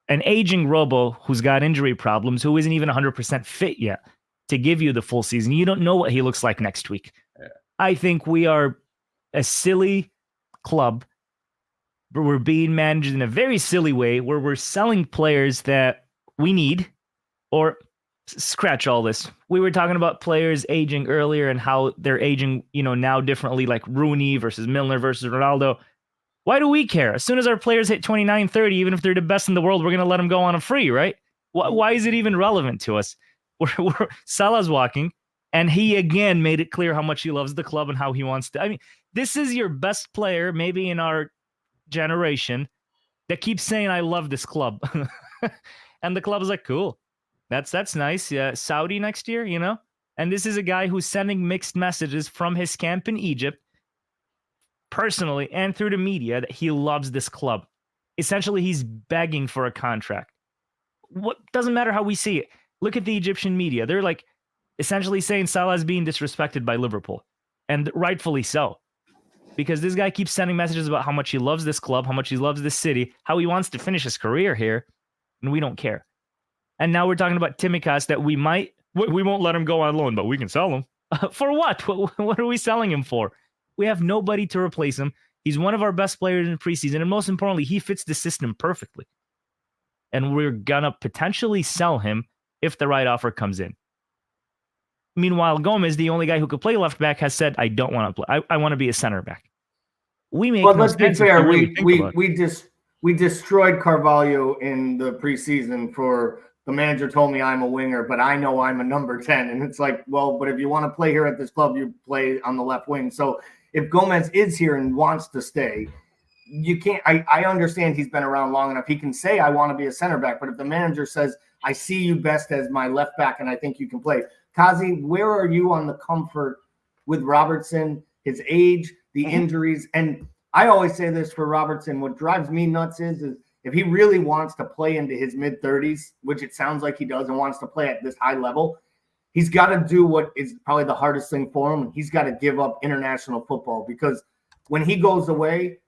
aging Robo who's got injury problems, who isn't even 100% fit yet to give you the full season. You don't know what he looks like next week. Yeah. I think we are a silly club, but we're being managed in a very silly way where we're selling players that we need, or scratch all this. We were talking about players aging earlier and how they're aging, now differently, like Rooney versus Milner versus Ronaldo. Why do we care? As soon as our players hit 29, 30, even if they're the best in the world, we're going to let them go on a free, right? Why is it even relevant to us? Salah's walking, and he again made it clear how much he loves the club and how he wants to. I mean, this is your best player, maybe in our generation, that keeps saying, I love this club. And the club is like, cool. That's nice. Yeah, Saudi next year, And this is a guy who's sending mixed messages from his camp in Egypt, personally and through the media, that he loves this club. Essentially, he's begging for a contract. What doesn't matter how we see it. Look at the Egyptian media. They're like essentially saying Salah is being disrespected by Liverpool, and rightfully so, because this guy keeps sending messages about how much he loves this club, how much he loves this city, how he wants to finish his career here, and we don't care. And now we're talking about Tsimikas that we won't let him go on loan, but we can sell him. For what? What are we selling him for? We have nobody to replace him. He's one of our best players in preseason, and most importantly, he fits the system perfectly. And we're gonna potentially sell him if the right offer comes in. Meanwhile, Gomez, the only guy who could play left back, has said, I don't want to play. I want to be a center back. Let's be fair. We destroyed Carvalho in the preseason for the manager told me I'm a winger, but I know I'm a number 10. And it's like, well, but if you want to play here at this club, you play on the left wing. So if Gomez is here and wants to stay, you can't. I understand he's been around long enough. He can say, I want to be a center back. But if the manager says, I see you best as my left back and I think you can play. Kazi, where are you on the comfort with Robertson, his age, the injuries? And I always say this for Robertson, what drives me nuts is if he really wants to play into his mid-30s, which it sounds like he does and wants to play at this high level, he's got to do what is probably the hardest thing for him. He's got to give up international football, because when he goes away,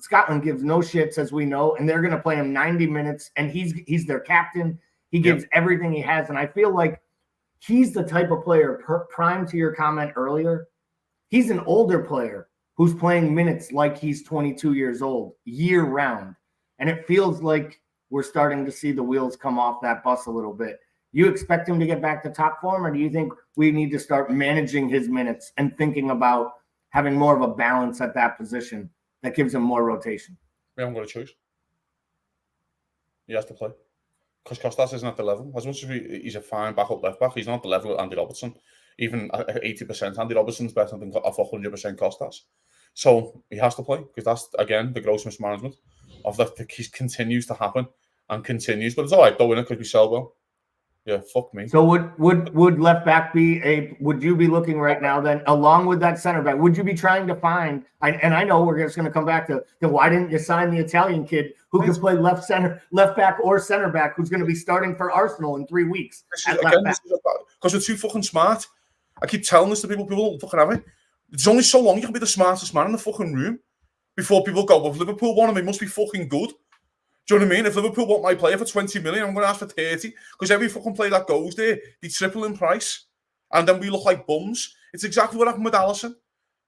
Scotland gives no shits, as we know, and they're going to play him 90 minutes, and he's their captain. He gives everything he has, and I feel like he's the type of player, prime to your comment earlier, he's an older player who's playing minutes like he's 22 years old, year-round. And it feels like we're starting to see the wheels come off that bus a little bit. You expect him to get back to top form, or do you think we need to start managing his minutes and thinking about having more of a balance at that position that gives him more rotation? We haven't got a choice. He has to play. Because Costas isn't at the level. As much as he's a fine backup left back, he's not at the level of Andy Robertson. Even at 80%, Andy Robertson's better than off 100% Costas. So he has to play, because that's, again, the gross mismanagement of that continues to happen and continues. But it's all right, though, innit, because we sell well. Yeah, fuck me. So would left back would you be looking right now then, along with that center back, would you be trying to find, and I know we're just going to come back to why didn't you sign the Italian kid who can play left back or center back, who's going to be starting for Arsenal in 3 weeks? Because we're too fucking smart. I keep telling this to people don't fucking have it. It's only so long you can be the smartest man in the fucking room before people go, well, if Liverpool want him, he must be fucking good. Do you know what I mean? If Liverpool want my player for 20 million, I'm going to ask for 30, because every fucking player that goes there, they triple in price. And then we look like bums. It's exactly what happened with Alisson.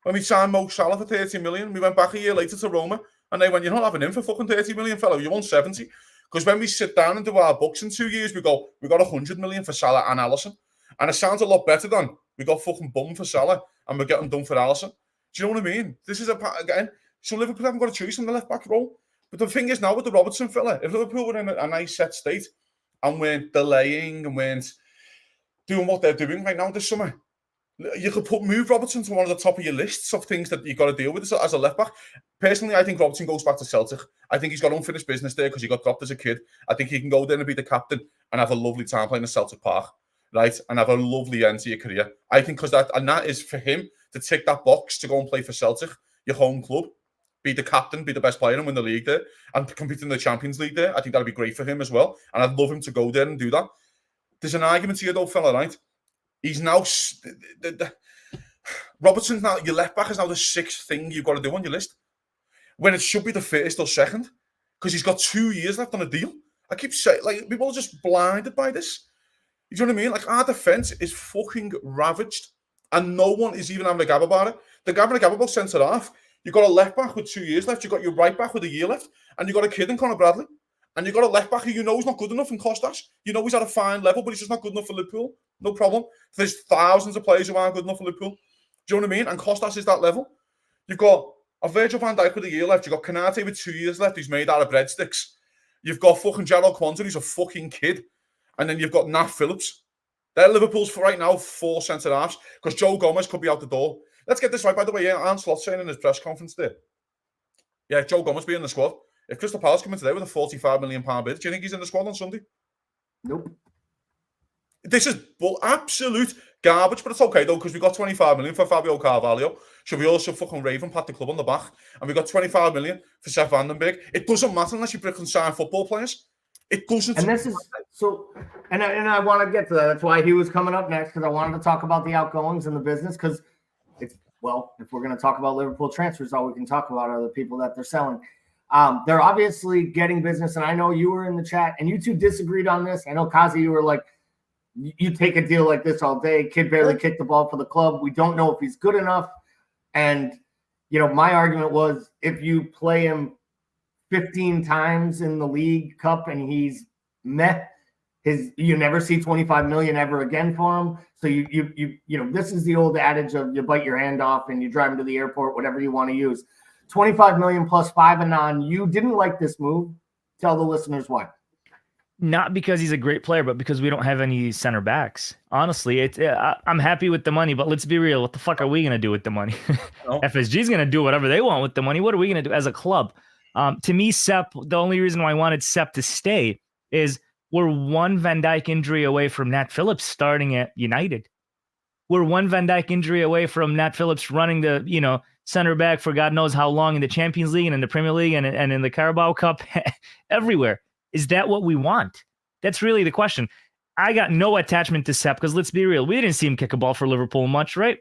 When we signed Mo Salah for 30 million, we went back a year later to Roma. And they went, you're not having him for fucking 30 million, fellow. You want 70. Because when we sit down and do our books in 2 years, we go, we got 100 million for Salah and Alisson. And it sounds a lot better than we got fucking bum for Salah and we're getting done for Alisson. Do you know what I mean? This is again, so Liverpool haven't got a choice in the left back role. But the thing is now with the Robertson fella, if Liverpool were in a nice set state and weren't delaying and weren't doing what they're doing right now this summer, you could move Robertson to one of the top of your lists of things that you've got to deal with as a left back. Personally, I think Robertson goes back to Celtic. I think he's got unfinished business there because he got dropped as a kid. I think he can go there and be the captain and have a lovely time playing at Celtic Park, right? And have a lovely end to your career. I think because that is for him to tick that box to go and play for Celtic, your home club, be the captain, be the best player and win the league there and compete in the Champions League there. I think that'd be great for him as well. And I'd love him to go there and do that. There's an argument here though, fella, right? He's now Robertson's now your left back is now the 6th thing you've got to do on your list when it should be the 1st or 2nd because he's got 2 years left on a deal. I keep saying, like, people are just blinded by this. You know what I mean? Like, our defense is fucking ravaged and no one is even having a gab about it. The gab about centre half. You've got a left back with 2 years left. You've got your right back with a year left, and you've got a kid in Conor Bradley. And you've got a left back who you know is not good enough in Kostas. You know he's at a fine level, but he's just not good enough for Liverpool. No problem. There's thousands of players who aren't good enough for Liverpool. Do you know what I mean? And Kostas is that level. You've got a Virgil van Dijk with a year left. You've got Kanate with 2 years left. He's made out of breadsticks. You've got fucking Gerald Quanton, who's a fucking kid. And then you've got Nat Phillips. They're Liverpool's for right now 4 centre-halves because Joe Gomez could be out the door. Let's get this right, by the way. Yeah, Arne Slot saying in his press conference there. Yeah, Joe Gomez be in the squad. If Crystal Palace come in today with a £45 million bid, do you think he's in the squad on Sunday? Nope. This is absolute garbage, but it's okay though because we got 25 million for Fabio Carvalho. So we also fucking rave and pat the club on the back, and we got 25 million for Seth Vandenberg. It doesn't matter unless you can sign football players. It doesn't. And this is so. And I want to get to that. That's why he was coming up next because I wanted to talk about the outgoings in the business because it's if we're going to talk about Liverpool transfers, all we can talk about are the people that they're selling. They're obviously getting business, and I know you were in the chat, and you two disagreed on this. I know, Kazi, you were like, you take a deal like this all day. Kid barely kicked the ball for the club. We don't know if he's good enough. And, you know, my argument was if you play him 15 times in the League Cup and he's met you never see 25 million ever again for him. So you know, this is the old adage of you bite your hand off and you drive him to the airport, whatever you want to use. 25 million plus 5 anon. You didn't like this move. Tell the listeners why. Not because he's a great player, but because we don't have any center backs. Honestly, I'm happy with the money, but let's be real. What the fuck are we going to do with the money? No. FSG is going to do whatever they want with the money. What are we going to do as a club? To me, Sepp, the only reason why I wanted Sepp to stay is we're one Van Dijk injury away from Nat Phillips starting at United. We're one Van Dijk injury away from Nat Phillips running the, center back for God knows how long in the Champions League and in the Premier League and in the Carabao Cup, everywhere. Is that what we want? That's really the question. I got no attachment to Sepp because let's be real. We didn't see him kick a ball for Liverpool much, right?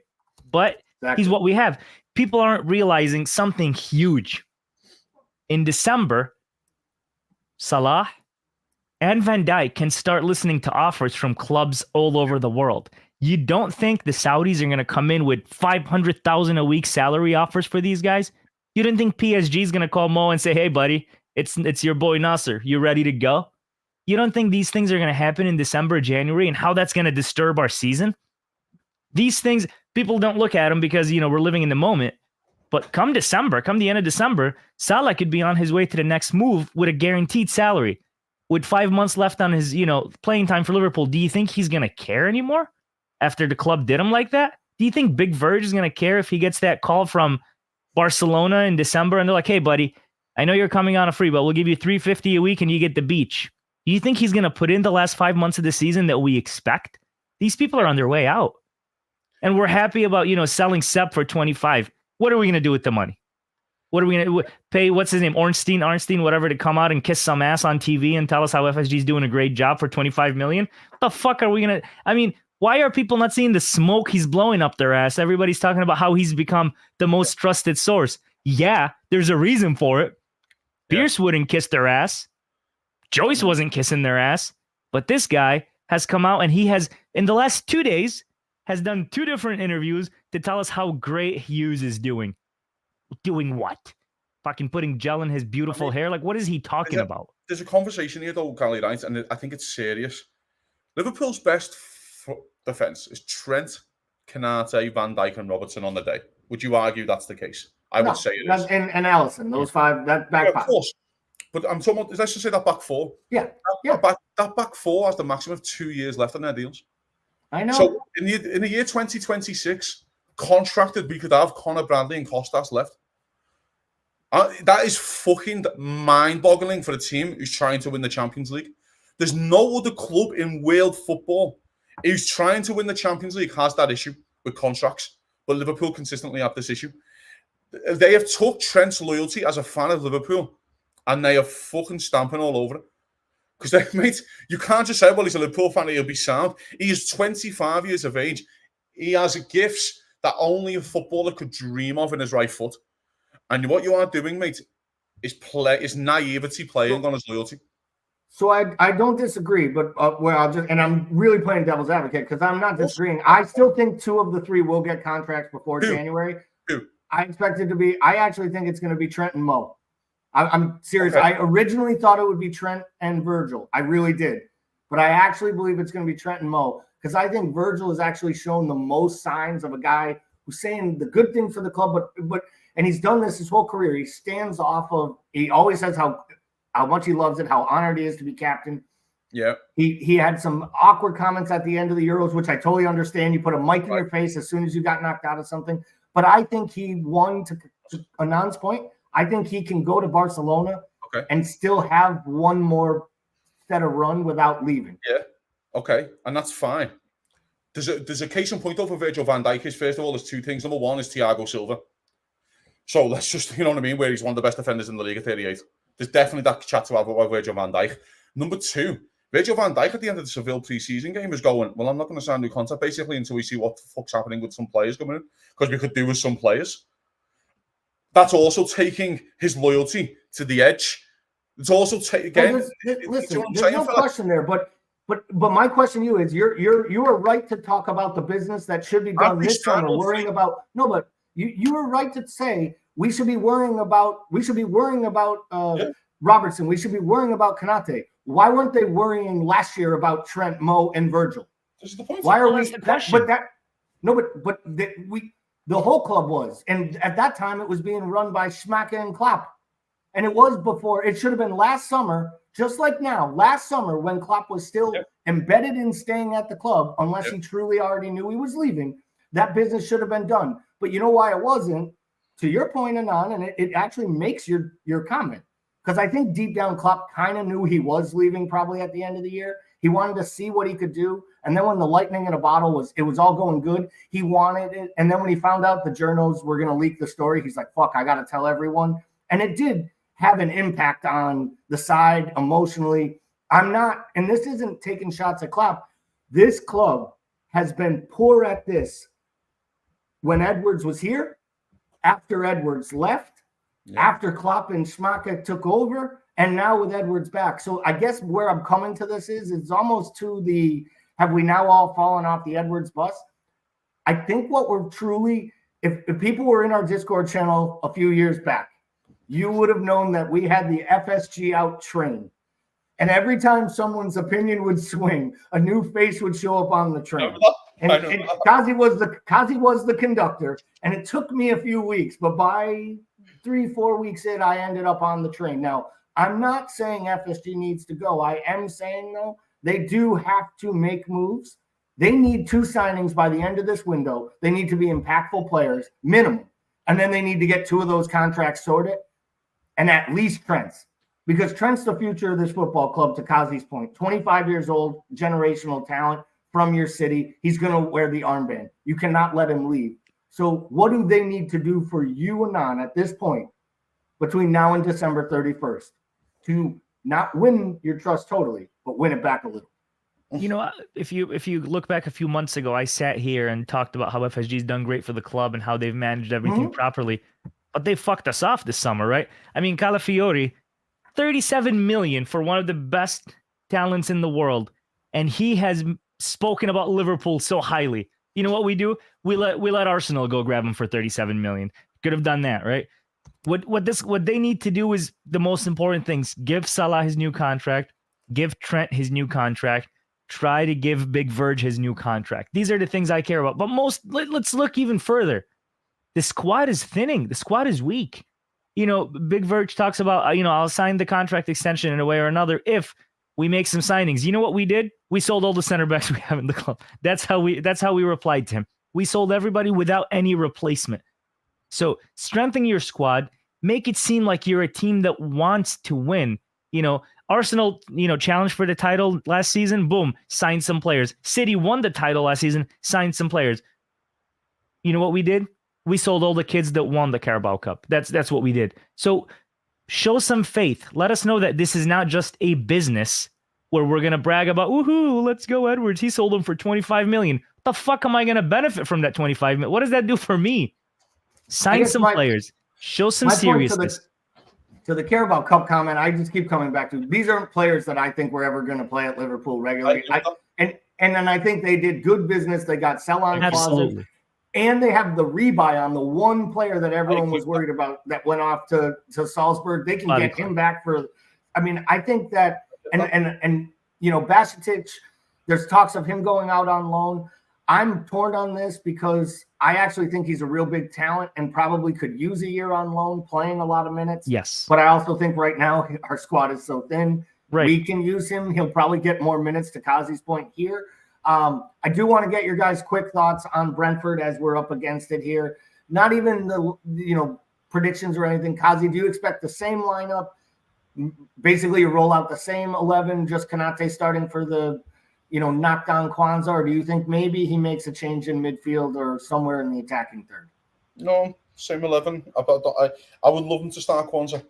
But exactly. He's what we have. People aren't realizing something huge. In December, Salah and Van Dijk can start listening to offers from clubs all over the world. You don't think the Saudis are going to come in with $500,000 a week salary offers for these guys? You don't think PSG is going to call Mo and say, "Hey, buddy, it's your boy Nasser. You ready to go?" You don't think these things are going to happen in December, January, and how that's going to disturb our season? These things, people don't look at them because, we're living in the moment. But come December, come the end of December, Salah could be on his way to the next move with a guaranteed salary. With 5 months left on his, playing time for Liverpool, do you think he's going to care anymore after the club did him like that? Do you think Big Verge is going to care if he gets that call from Barcelona in December and they're like, "Hey, buddy, I know you're coming on a free, but we'll give you $350 a week and you get the beach." Do you think he's going to put in the last 5 months of the season that we expect? These people are on their way out. And we're happy about, selling Sepp for 25. What are we going to do with the money? What are we going to pay? What's his name? Ornstein, whatever, to come out and kiss some ass on TV and tell us how FSG is doing a great job for 25 million? What the fuck are we going to, why are people not seeing the smoke he's blowing up their ass? Everybody's talking about how he's become the most trusted source. Yeah, there's a reason for it. Pierce wouldn't kiss their ass. Joyce wasn't kissing their ass. But this guy has come out and he has, in the last 2 days, has done 2 different interviews to tell us how great Hughes is doing. Doing what? fucking putting gel in his beautiful hair. Like, what is he talking about? There's a conversation here, though, Gally, right? And I think it's serious. Liverpool's best defence is Trent, Canate, Van Dijk, and Robertson on the day. Would you argue that's the case? I would say it is. And Allison, those five, that back five. Of course. But I'm talking about, let's just say that back four. Yeah. That back four has the maximum of 2 years left on their deals. I know. So in the year 2026, contracted, we could have Connor Bradley and Costas left. That is fucking mind-boggling for a team who's trying to win the Champions League. There's no other club in world football who's trying to win the Champions League has that issue with contracts. But Liverpool consistently have this issue. They have took Trent's loyalty as a fan of Liverpool, and they are fucking stamping all over it. Because, mate, you can't just say, well, he's a Liverpool fan, he'll be sound. He is 25 years of age. He has gifts that only a footballer could dream of in his right foot. And what you are doing, mate, is naivety playing on his loyalty. So I don't disagree, but and I'm really playing devil's advocate because I'm not disagreeing. I still think 2 of the 3 will get contracts before January. Who? I expect it to be. I actually think it's going to be Trent and Mo. I'm serious. Okay. I originally thought it would be Trent and Virgil. I really did, but I actually believe it's going to be Trent and Mo because I think Virgil has actually shown the most signs of a guy who's saying the good thing for the club, but and he's done this his whole career. He stands off of. He always says how much he loves it, how honored he is to be captain. Yeah. He had some awkward comments at the end of the Euros, which I totally understand. You put a mic in your face as soon as you got knocked out of something. But I think he won to Anand's point. I think he can go to Barcelona and still have one more set of run without leaving. Yeah. Okay. And that's fine. There's a case in point over Virgil van Dijk is, first of all, there's 2 things. Number 1 is Thiago Silva. So let's just, you know what I mean, where he's one of the best defenders in the league at 38. There's definitely that chat to have about Virgil van Dijk. Number 2, Virgil van Dijk at the end of the Seville pre-season game is going, well, I'm not going to sign a new contract basically until we see what the fuck's happening with some players coming in, because we could do with some players. That's also taking his loyalty to the edge. It's also again. Listen, there's no question there, but my question to you is, you are right to talk about the business that should be done this summer. Worrying about but you are right to say we should be worrying about Robertson. We should be worrying about Canate. Why weren't they worrying last year about Trent, Mo, and Virgil? This is the point. Why are we? The whole club was, and at that time it was being run by Schmacke and Klopp, and it was before. It should have been last summer, just like now. Last summer when Klopp was still embedded in staying at the club, unless he truly already knew he was leaving, that business should have been done. But you know why it wasn't? To your point, Anand, and it actually makes your comment. Because I think deep down, Klopp kind of knew he was leaving probably at the end of the year. He wanted to see what he could do. And then when the lightning in a bottle was all going good, he wanted it. And then when he found out the journals were going to leak the story, he's like, fuck, I got to tell everyone. And it did have an impact on the side emotionally. And this isn't taking shots at Klopp. This club has been poor at this when Edwards was here, after Edwards left, after Klopp and Schmacke took over, and now with Edwards back. So I guess where I'm coming to this is it's almost to the, have we now all fallen off the Edwards bus? I think what we're truly, if people were in our Discord channel a few years back, you would have known that we had the FSG out train. And every time someone's opinion would swing, a new face would show up on the train. And Kazi was the conductor, and it took me a few weeks, but by 3-4 weeks in, I ended up on the train. Now, I'm not saying FSG needs to go. I am saying, though, they do have to make moves. They need 2 signings by the end of this window. They need to be impactful players, minimum. And then they need to get 2 of those contracts sorted, and at least Trent's. Because Trent's the future of this football club, to Kazi's point. 25 years old, generational talent from your city. He's going to wear the armband. You cannot let him leave. So what do they need to do for you, Anand, at this point between now and December 31st to not win your trust totally, but win it back a little? You know, if you look back a few months ago, I sat here and talked about how FSG's done great for the club and how they've managed everything properly, but they fucked us off this summer, right? I mean, Calafiori, 37 million for one of the best talents in the world, and he has spoken about Liverpool so highly. You know what we do? We let Arsenal go grab him for 37 million. Could have done that, right? What they need to do is the most important things. Give Salah his new contract. Give Trent his new contract. Try to give Big Verge his new contract. These are the things I care about. But let's look even further. The squad is thinning. The squad is weak. Big Verge talks about, I'll sign the contract extension in a way or another if we make some signings. You know what we did? We sold all the center backs we have in the club. That's how we replied to him. We sold everybody without any replacement. So strengthen your squad. Make it seem like you're a team that wants to win. Arsenal, challenged for the title last season. Boom, signed some players. City won the title last season. Signed some players. You know what we did? We sold all the kids that won the Carabao Cup. That's what we did. So show some faith. Let us know that this is not just a business where we're going to brag about, woohoo, let's go Edwards. He sold them for 25 million. What the fuck am I going to benefit from that 25 million? What does that do for me? Sign some players. Show some seriousness. To the Carabao Cup comment, I just keep coming back to, these aren't players that I think we're ever going to play at Liverpool regularly. And then I think they did good business. They got sell-on clauses. And they have the rebuy on the one player that everyone was worried about that went off to Salzburg. They can get him back for, I think that, and Bajcetic, there's talks of him going out on loan. I'm torn on this because I actually think he's a real big talent and probably could use a year on loan, playing a lot of minutes. Yes. But I also think right now our squad is so thin. Right. We can use him. He'll probably get more minutes, to Kazi's point here. I do want to get your guys' quick thoughts on Brentford as we're up against it here. Not even the predictions or anything. Kazi, do you expect the same lineup? Basically, you roll out the same 11, just Konate starting for the knock down Kwanzaa, or do you think maybe he makes a change in midfield or somewhere in the attacking third? No, same 11. I would love him to start Kwanzaa.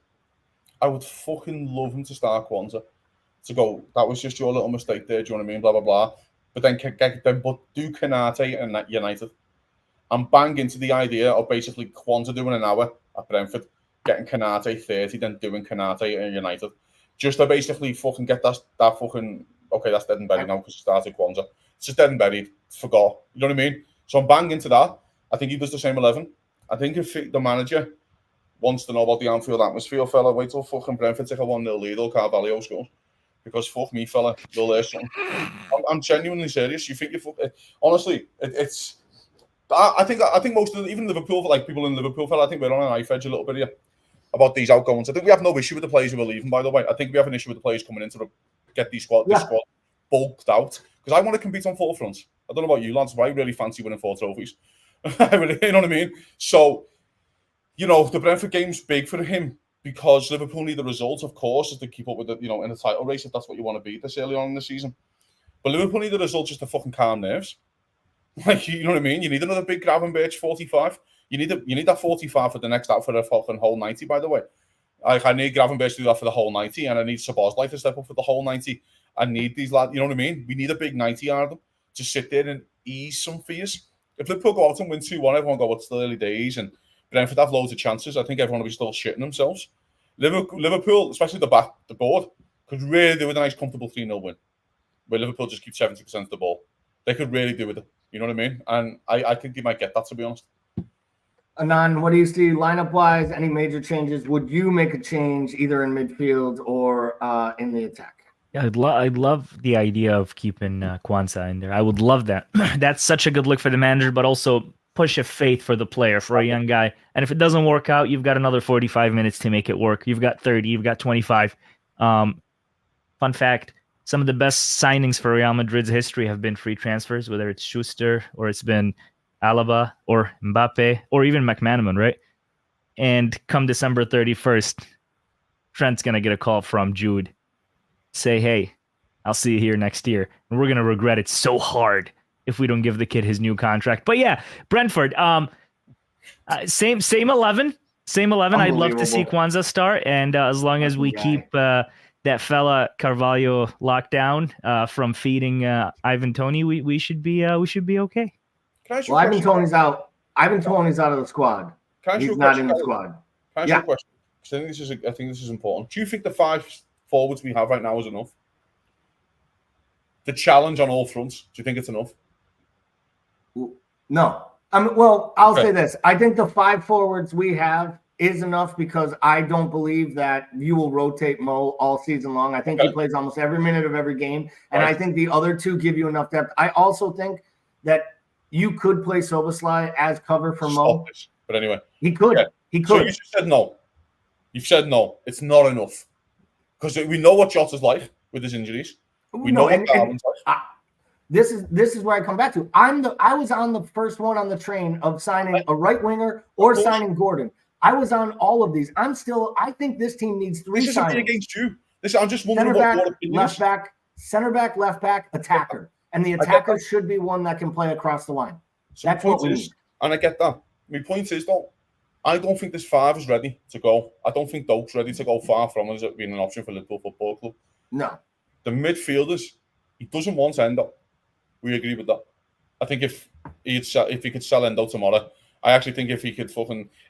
I would fucking love him to start Kwanzaa. To go, that was just your little mistake there, do you know what I mean? Blah, blah, blah. But then do Konate and United. And bang into the idea of basically Kwanzaa doing an hour at Brentford, getting Konate 30, then doing Konate and United. Just to basically fucking get that fucking... Okay, that's dead and buried now because it started Kwanzaa. It's just dead and buried. Forgot. You know what I mean? So I'm bang into that. I think he does the same 11. I think if the manager wants to know about the Anfield atmosphere, fella, wait till fucking Brentford take a 1-0 lead or Carvalho scores. Because fuck me, fella, you'll learn something. I'm genuinely serious. You think honestly, it's... I think most of even Liverpool, like people in Liverpool, fella, I think we're on an knife edge a little bit here about these outgoings. I think we have no issue with the players who are leaving, by the way. I think we have an issue with the players coming into get this squad bulked out, because I want to compete on four fronts. I don't know about you, lads, but I really fancy winning 4 trophies. You know what I mean? So, the Brentford game's big for him because Liverpool need the result, of course, is to keep up with it, in the title race, if that's what you want to be this early on in the season. But Liverpool need the result just to fucking calm nerves. Like, you know what I mean? You need another big Gravenberch 45. You need that 45 for the fucking whole 90, by the way. I need Gravenberch to do that for the whole 90, and I need Szoboszlai to step up for the whole 90. I need these lads, you know what I mean? We need a big 90 out of them to sit there and ease some fears. If Liverpool go out and win 2-1, everyone go, it's still early days, and Brentford have loads of chances. I think everyone will be still shitting themselves. Liverpool, especially the board, could really do with a nice, comfortable 3-0 win, where Liverpool just keep 70% of the ball. They could really do with it. You know what I mean? And I think they might get that, to be honest. Anan, what do you see lineup-wise? Any major changes? Would you make a change either in midfield or in the attack? Yeah, I'd love the idea of keeping Kwanzaa in there. I would love that. That's such a good look for the manager, but also push of faith for the player, for a young guy. And if it doesn't work out, you've got another 45 minutes to make it work. You've got 30, you've got 25. Fun fact, some of the best signings for Real Madrid's history have been free transfers, whether it's Schuster or it's been Alaba or Mbappe or even McManaman, right? And come December 31st, Trent's going to get a call from Jude. Say, hey, I'll see you here next year. And we're going to regret it so hard if we don't give the kid his new contract. But yeah, Brentford, same 11. Same 11. I'd love to see Kwanzaa start. And as long as we keep that fella Carvalho locked down from feeding Ivan Toney, we should be okay. Well, Ivan Toney's out. Ivan Toney's out of the squad. He's not in the squad. Can I ask you a question? I think this is important. Do you think the 5 forwards we have right now is enough? The challenge on all fronts. Do you think it's enough? No. Well, I'll say this. I think the 5 forwards we have is enough because I don't believe that you will rotate Mo all season long. I think he plays almost every minute of every game. And I think the other two give you enough depth. I also think that you could play Soboslai as cover for Mo. But anyway. He could. He could. So you just said no. You've said no. It's not enough. Because we know what Jota's like with his injuries. We know what Darwin's like. This is where I come back to. I was on the first one on the train of signing a right winger or signing Gordon. I was on all of these. I think this team needs 3 signings. This isn't against you. I'm just wondering what left back, center back, left back, attacker. And the attacker should be one that can play across the line. So that's what we need. And I get that. My point is, though, I don't think this 5 is ready to go. I don't think Doak's ready to go far from us being an option for Liverpool Football Club. No. The midfielders, he doesn't want Endo. We agree with that. I think if he could sell Endo tomorrow, I actually think if he could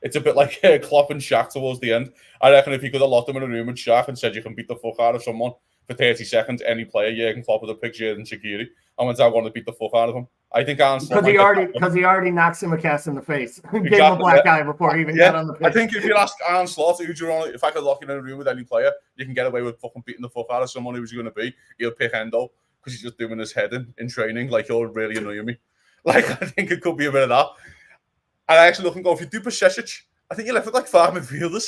it's a bit like Klopp and Shaq towards the end. I reckon if he could have locked them in a room with Shaq and said you can beat the fuck out of someone for 30 seconds, any player, Jurgen Klopp would have picked Xherdan Shaqiri. I went out wanting to beat the fuck out of him. I think because he already knocked Simicast in the face. Gave him a black eye before he even got on the pitch. I think if you ask Arne Slot, if I could lock him in a room with any player, you can get away with fucking beating the fuck out of someone who's going to be. He'll pick Endo because he's just doing his head in training. Like, he'll really annoy me. Like, I think it could be a bit of that. And I actually look and go, if you do Pashesic, I think you left with like 5 midfielders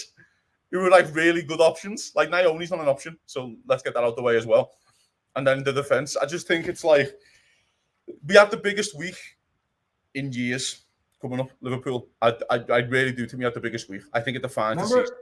who were like really good options. Like, Naoni's not an option, so let's get that out the way as well. And then the defense, I just think it's like we have the biggest week in years coming up. Liverpool, I really do think we have the biggest week. I think it defines the season.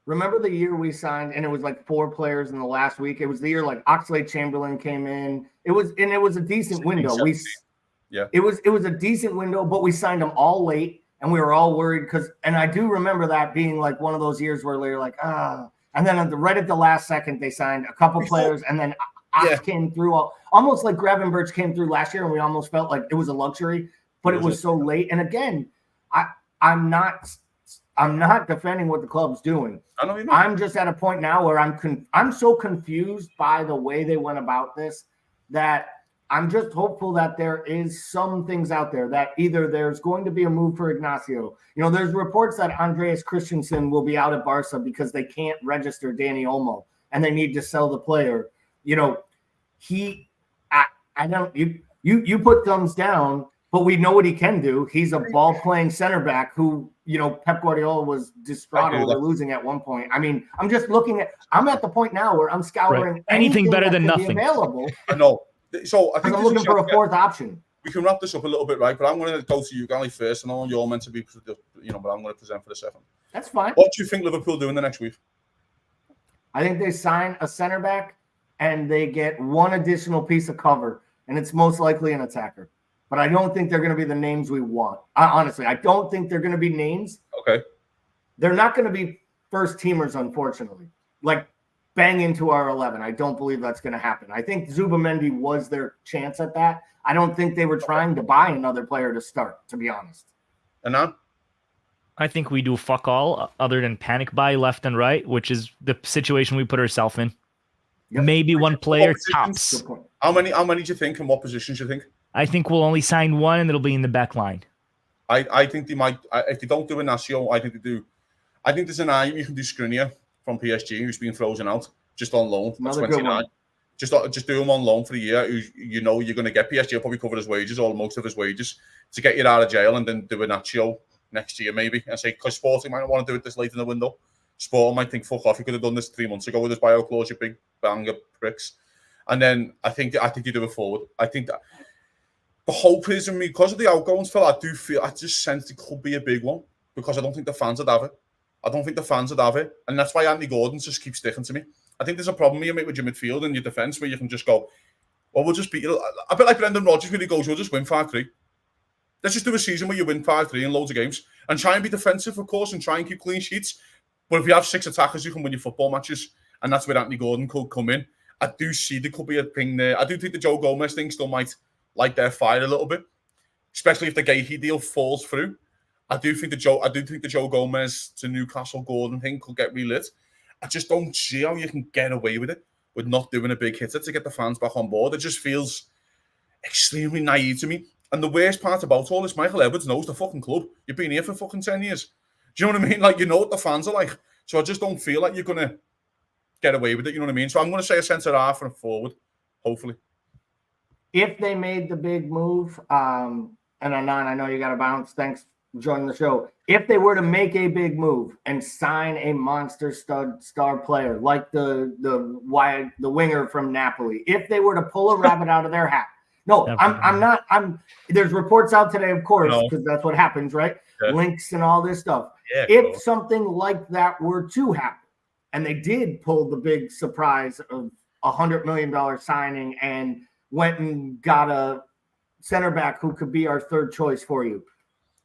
Remember the year we signed, and it was like 4 players in the last week. It was the year like Oxlade-Chamberlain came in. It was a decent window. It was a decent window, but we signed them all late, and we were all worried and I do remember that being like one of those years where they were like, and then right at the last second they signed a couple players, and then Ox came through almost like Gravenberch came through last year, and we almost felt like it was a luxury, but it was so late. And again, I'm not defending what the club's doing. I'm just at a point now where I'm so confused by the way they went about this that I'm just hopeful that there is some things out there that either there's going to be a move for Ignacio. There's reports that Andreas Christensen will be out at Barca because they can't register Danny Olmo and they need to sell the player. You put thumbs down, but we know what he can do. He's a ball-playing center back who, Pep Guardiola was distraught over losing at one point. I mean, I'm at the point now where I'm scouring anything better than nothing available. I know. So I think I'm looking for a 4th option. We can wrap this up a little bit, right? But I'm going to go to you, Gally, first, and all you're meant to be, but I'm going to present for the second. That's fine. What do you think Liverpool do in the next week? I think they sign a center back and they get one additional piece of cover, and it's most likely an attacker. But I don't think they're going to be the names we want. Honestly, I don't think they're going to be names. Okay. They're not going to be first teamers, unfortunately. Like, bang into our 11. I don't believe that's going to happen. I think Zubamendi was their chance at that. I don't think they were trying to buy another player to start, to be honest. Anan? I think we do fuck all other than panic buy left and right, which is the situation we put ourselves in. Yep. Maybe one player tops. How many do you think, and what positions do you think? I think we'll only sign one, and it'll be in the back line. I think they might. If they don't do Inacio, I think they do. I think there's an argument you can do Skriniar from PSG, who's been frozen out, just on loan for 29. Just do him on loan for a year. You're going to get PSG will probably cover his wages or most of his wages to get you out of jail, and then do Inacio next year maybe. And say because Sporting might not want to do it this late in the window. Sport might think, fuck off, you could have done this 3 months ago with his bio clause, you big banger pricks. And then I think you do it forward. I think that the hope is in me because of the outgoings, Phil. I just sense it could be a big one because I don't think the fans would have it. And that's why Andy Gordon just keeps sticking to me. I think there's a problem here, mate, with your midfield and your defence where you can just go, well, we'll just beat you. A bit like Brendan Rodgers when he goes, we'll just win 5-3. Let's just do a season where you win 5-3 in loads of games and try and be defensive, of course, and try and keep clean sheets. But if you have 6 attackers, you can win your football matches. And that's where Anthony Gordon could come in. I do see there could be a thing there. I do think the Joe Gomez thing still might light their fire a little bit, especially if the Gahey deal falls through. I do think the Joe Gomez to Newcastle Gordon thing could get relit. I just don't see how you can get away with it with not doing a big hitter to get the fans back on board. It just feels extremely naive to me. And the worst part about all this, Michael Edwards knows the fucking club. You've been here for fucking 10 years. Do you know what I mean? Like, you know what the fans are like. So I just don't feel like you're going to get away with it. You know what I mean? So I'm going to say a centre half and a forward, hopefully. If they made the big move, and Anand, I know you got to bounce. Thanks for joining the show. If they were to make a big move and sign a monster star player like the winger from Napoli, if they were to pull a rabbit out of their hat, no, I'm not. There's reports out today, of course, because that's what happens, right? Yeah. Links and all this stuff. Yeah, if something like that were to happen, and they did pull the big surprise of $100 million signing and went and got a center back who could be our third choice for you,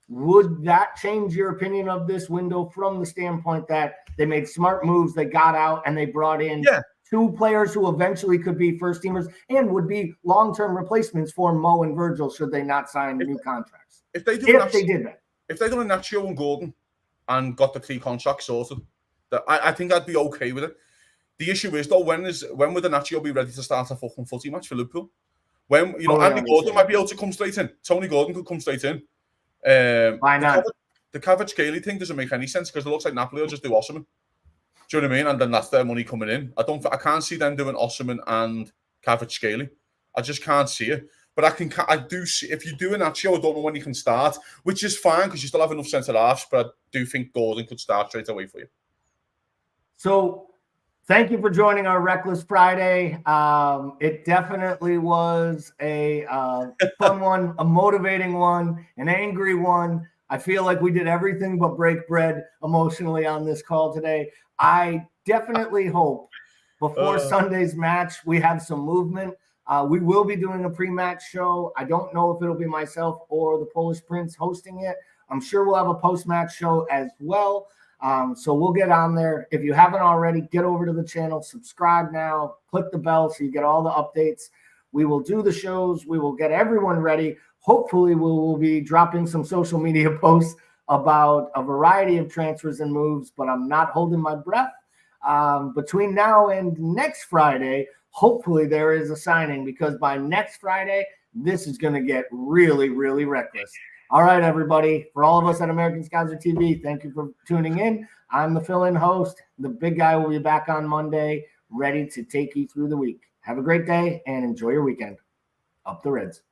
would that change your opinion of this window from the standpoint that they made smart moves, they got out, and they brought in two players who eventually could be first teamers and would be long-term replacements for Mo and Virgil should they not sign new contracts? If they did that. If they done a Nacho and Gordon and got the 3 contracts sorted, I think I'd be okay with it. The issue is, though, when would the Nacho be ready to start a fucking footy match for Liverpool? When, Andy Gordon might be able to come straight in. Tony Gordon could come straight in. Why not? The Kvaratskhelia thing doesn't make any sense because it looks like Napoli will just do Osimhen. Do you know what I mean? And then that's their money coming in. I can't see them doing Osimhen and Kvaratskhelia. I just can't see it. But I do see, if you do a Nacho, I don't know when you can start, which is fine because you still have enough centre halves. But I do think Gordon could start straight away for you. So, thank you for joining our Reckless Friday. It definitely was a fun one, a motivating one, an angry one. I feel like we did everything but break bread emotionally on this call today. I definitely hope before Sunday's match we have some movement. We will be doing a pre-match show. I don't know if it'll be myself or the Polish Prince hosting it. I'm sure we'll have a post-match show as well. So we'll get on there. If you haven't already, get over to the channel, subscribe now, click the bell so you get all the updates. We will do the shows. We will get everyone ready. Hopefully, we will be dropping some social media posts about a variety of transfers and moves, but I'm not holding my breath. Between now and next Friday, hopefully there is a signing because by next Friday, this is going to get really, really reckless. All right, everybody. For all of us at American Scouser TV, thank you for tuning in. I'm the fill-in host. The big guy will be back on Monday, ready to take you through the week. Have a great day and enjoy your weekend. Up the Reds.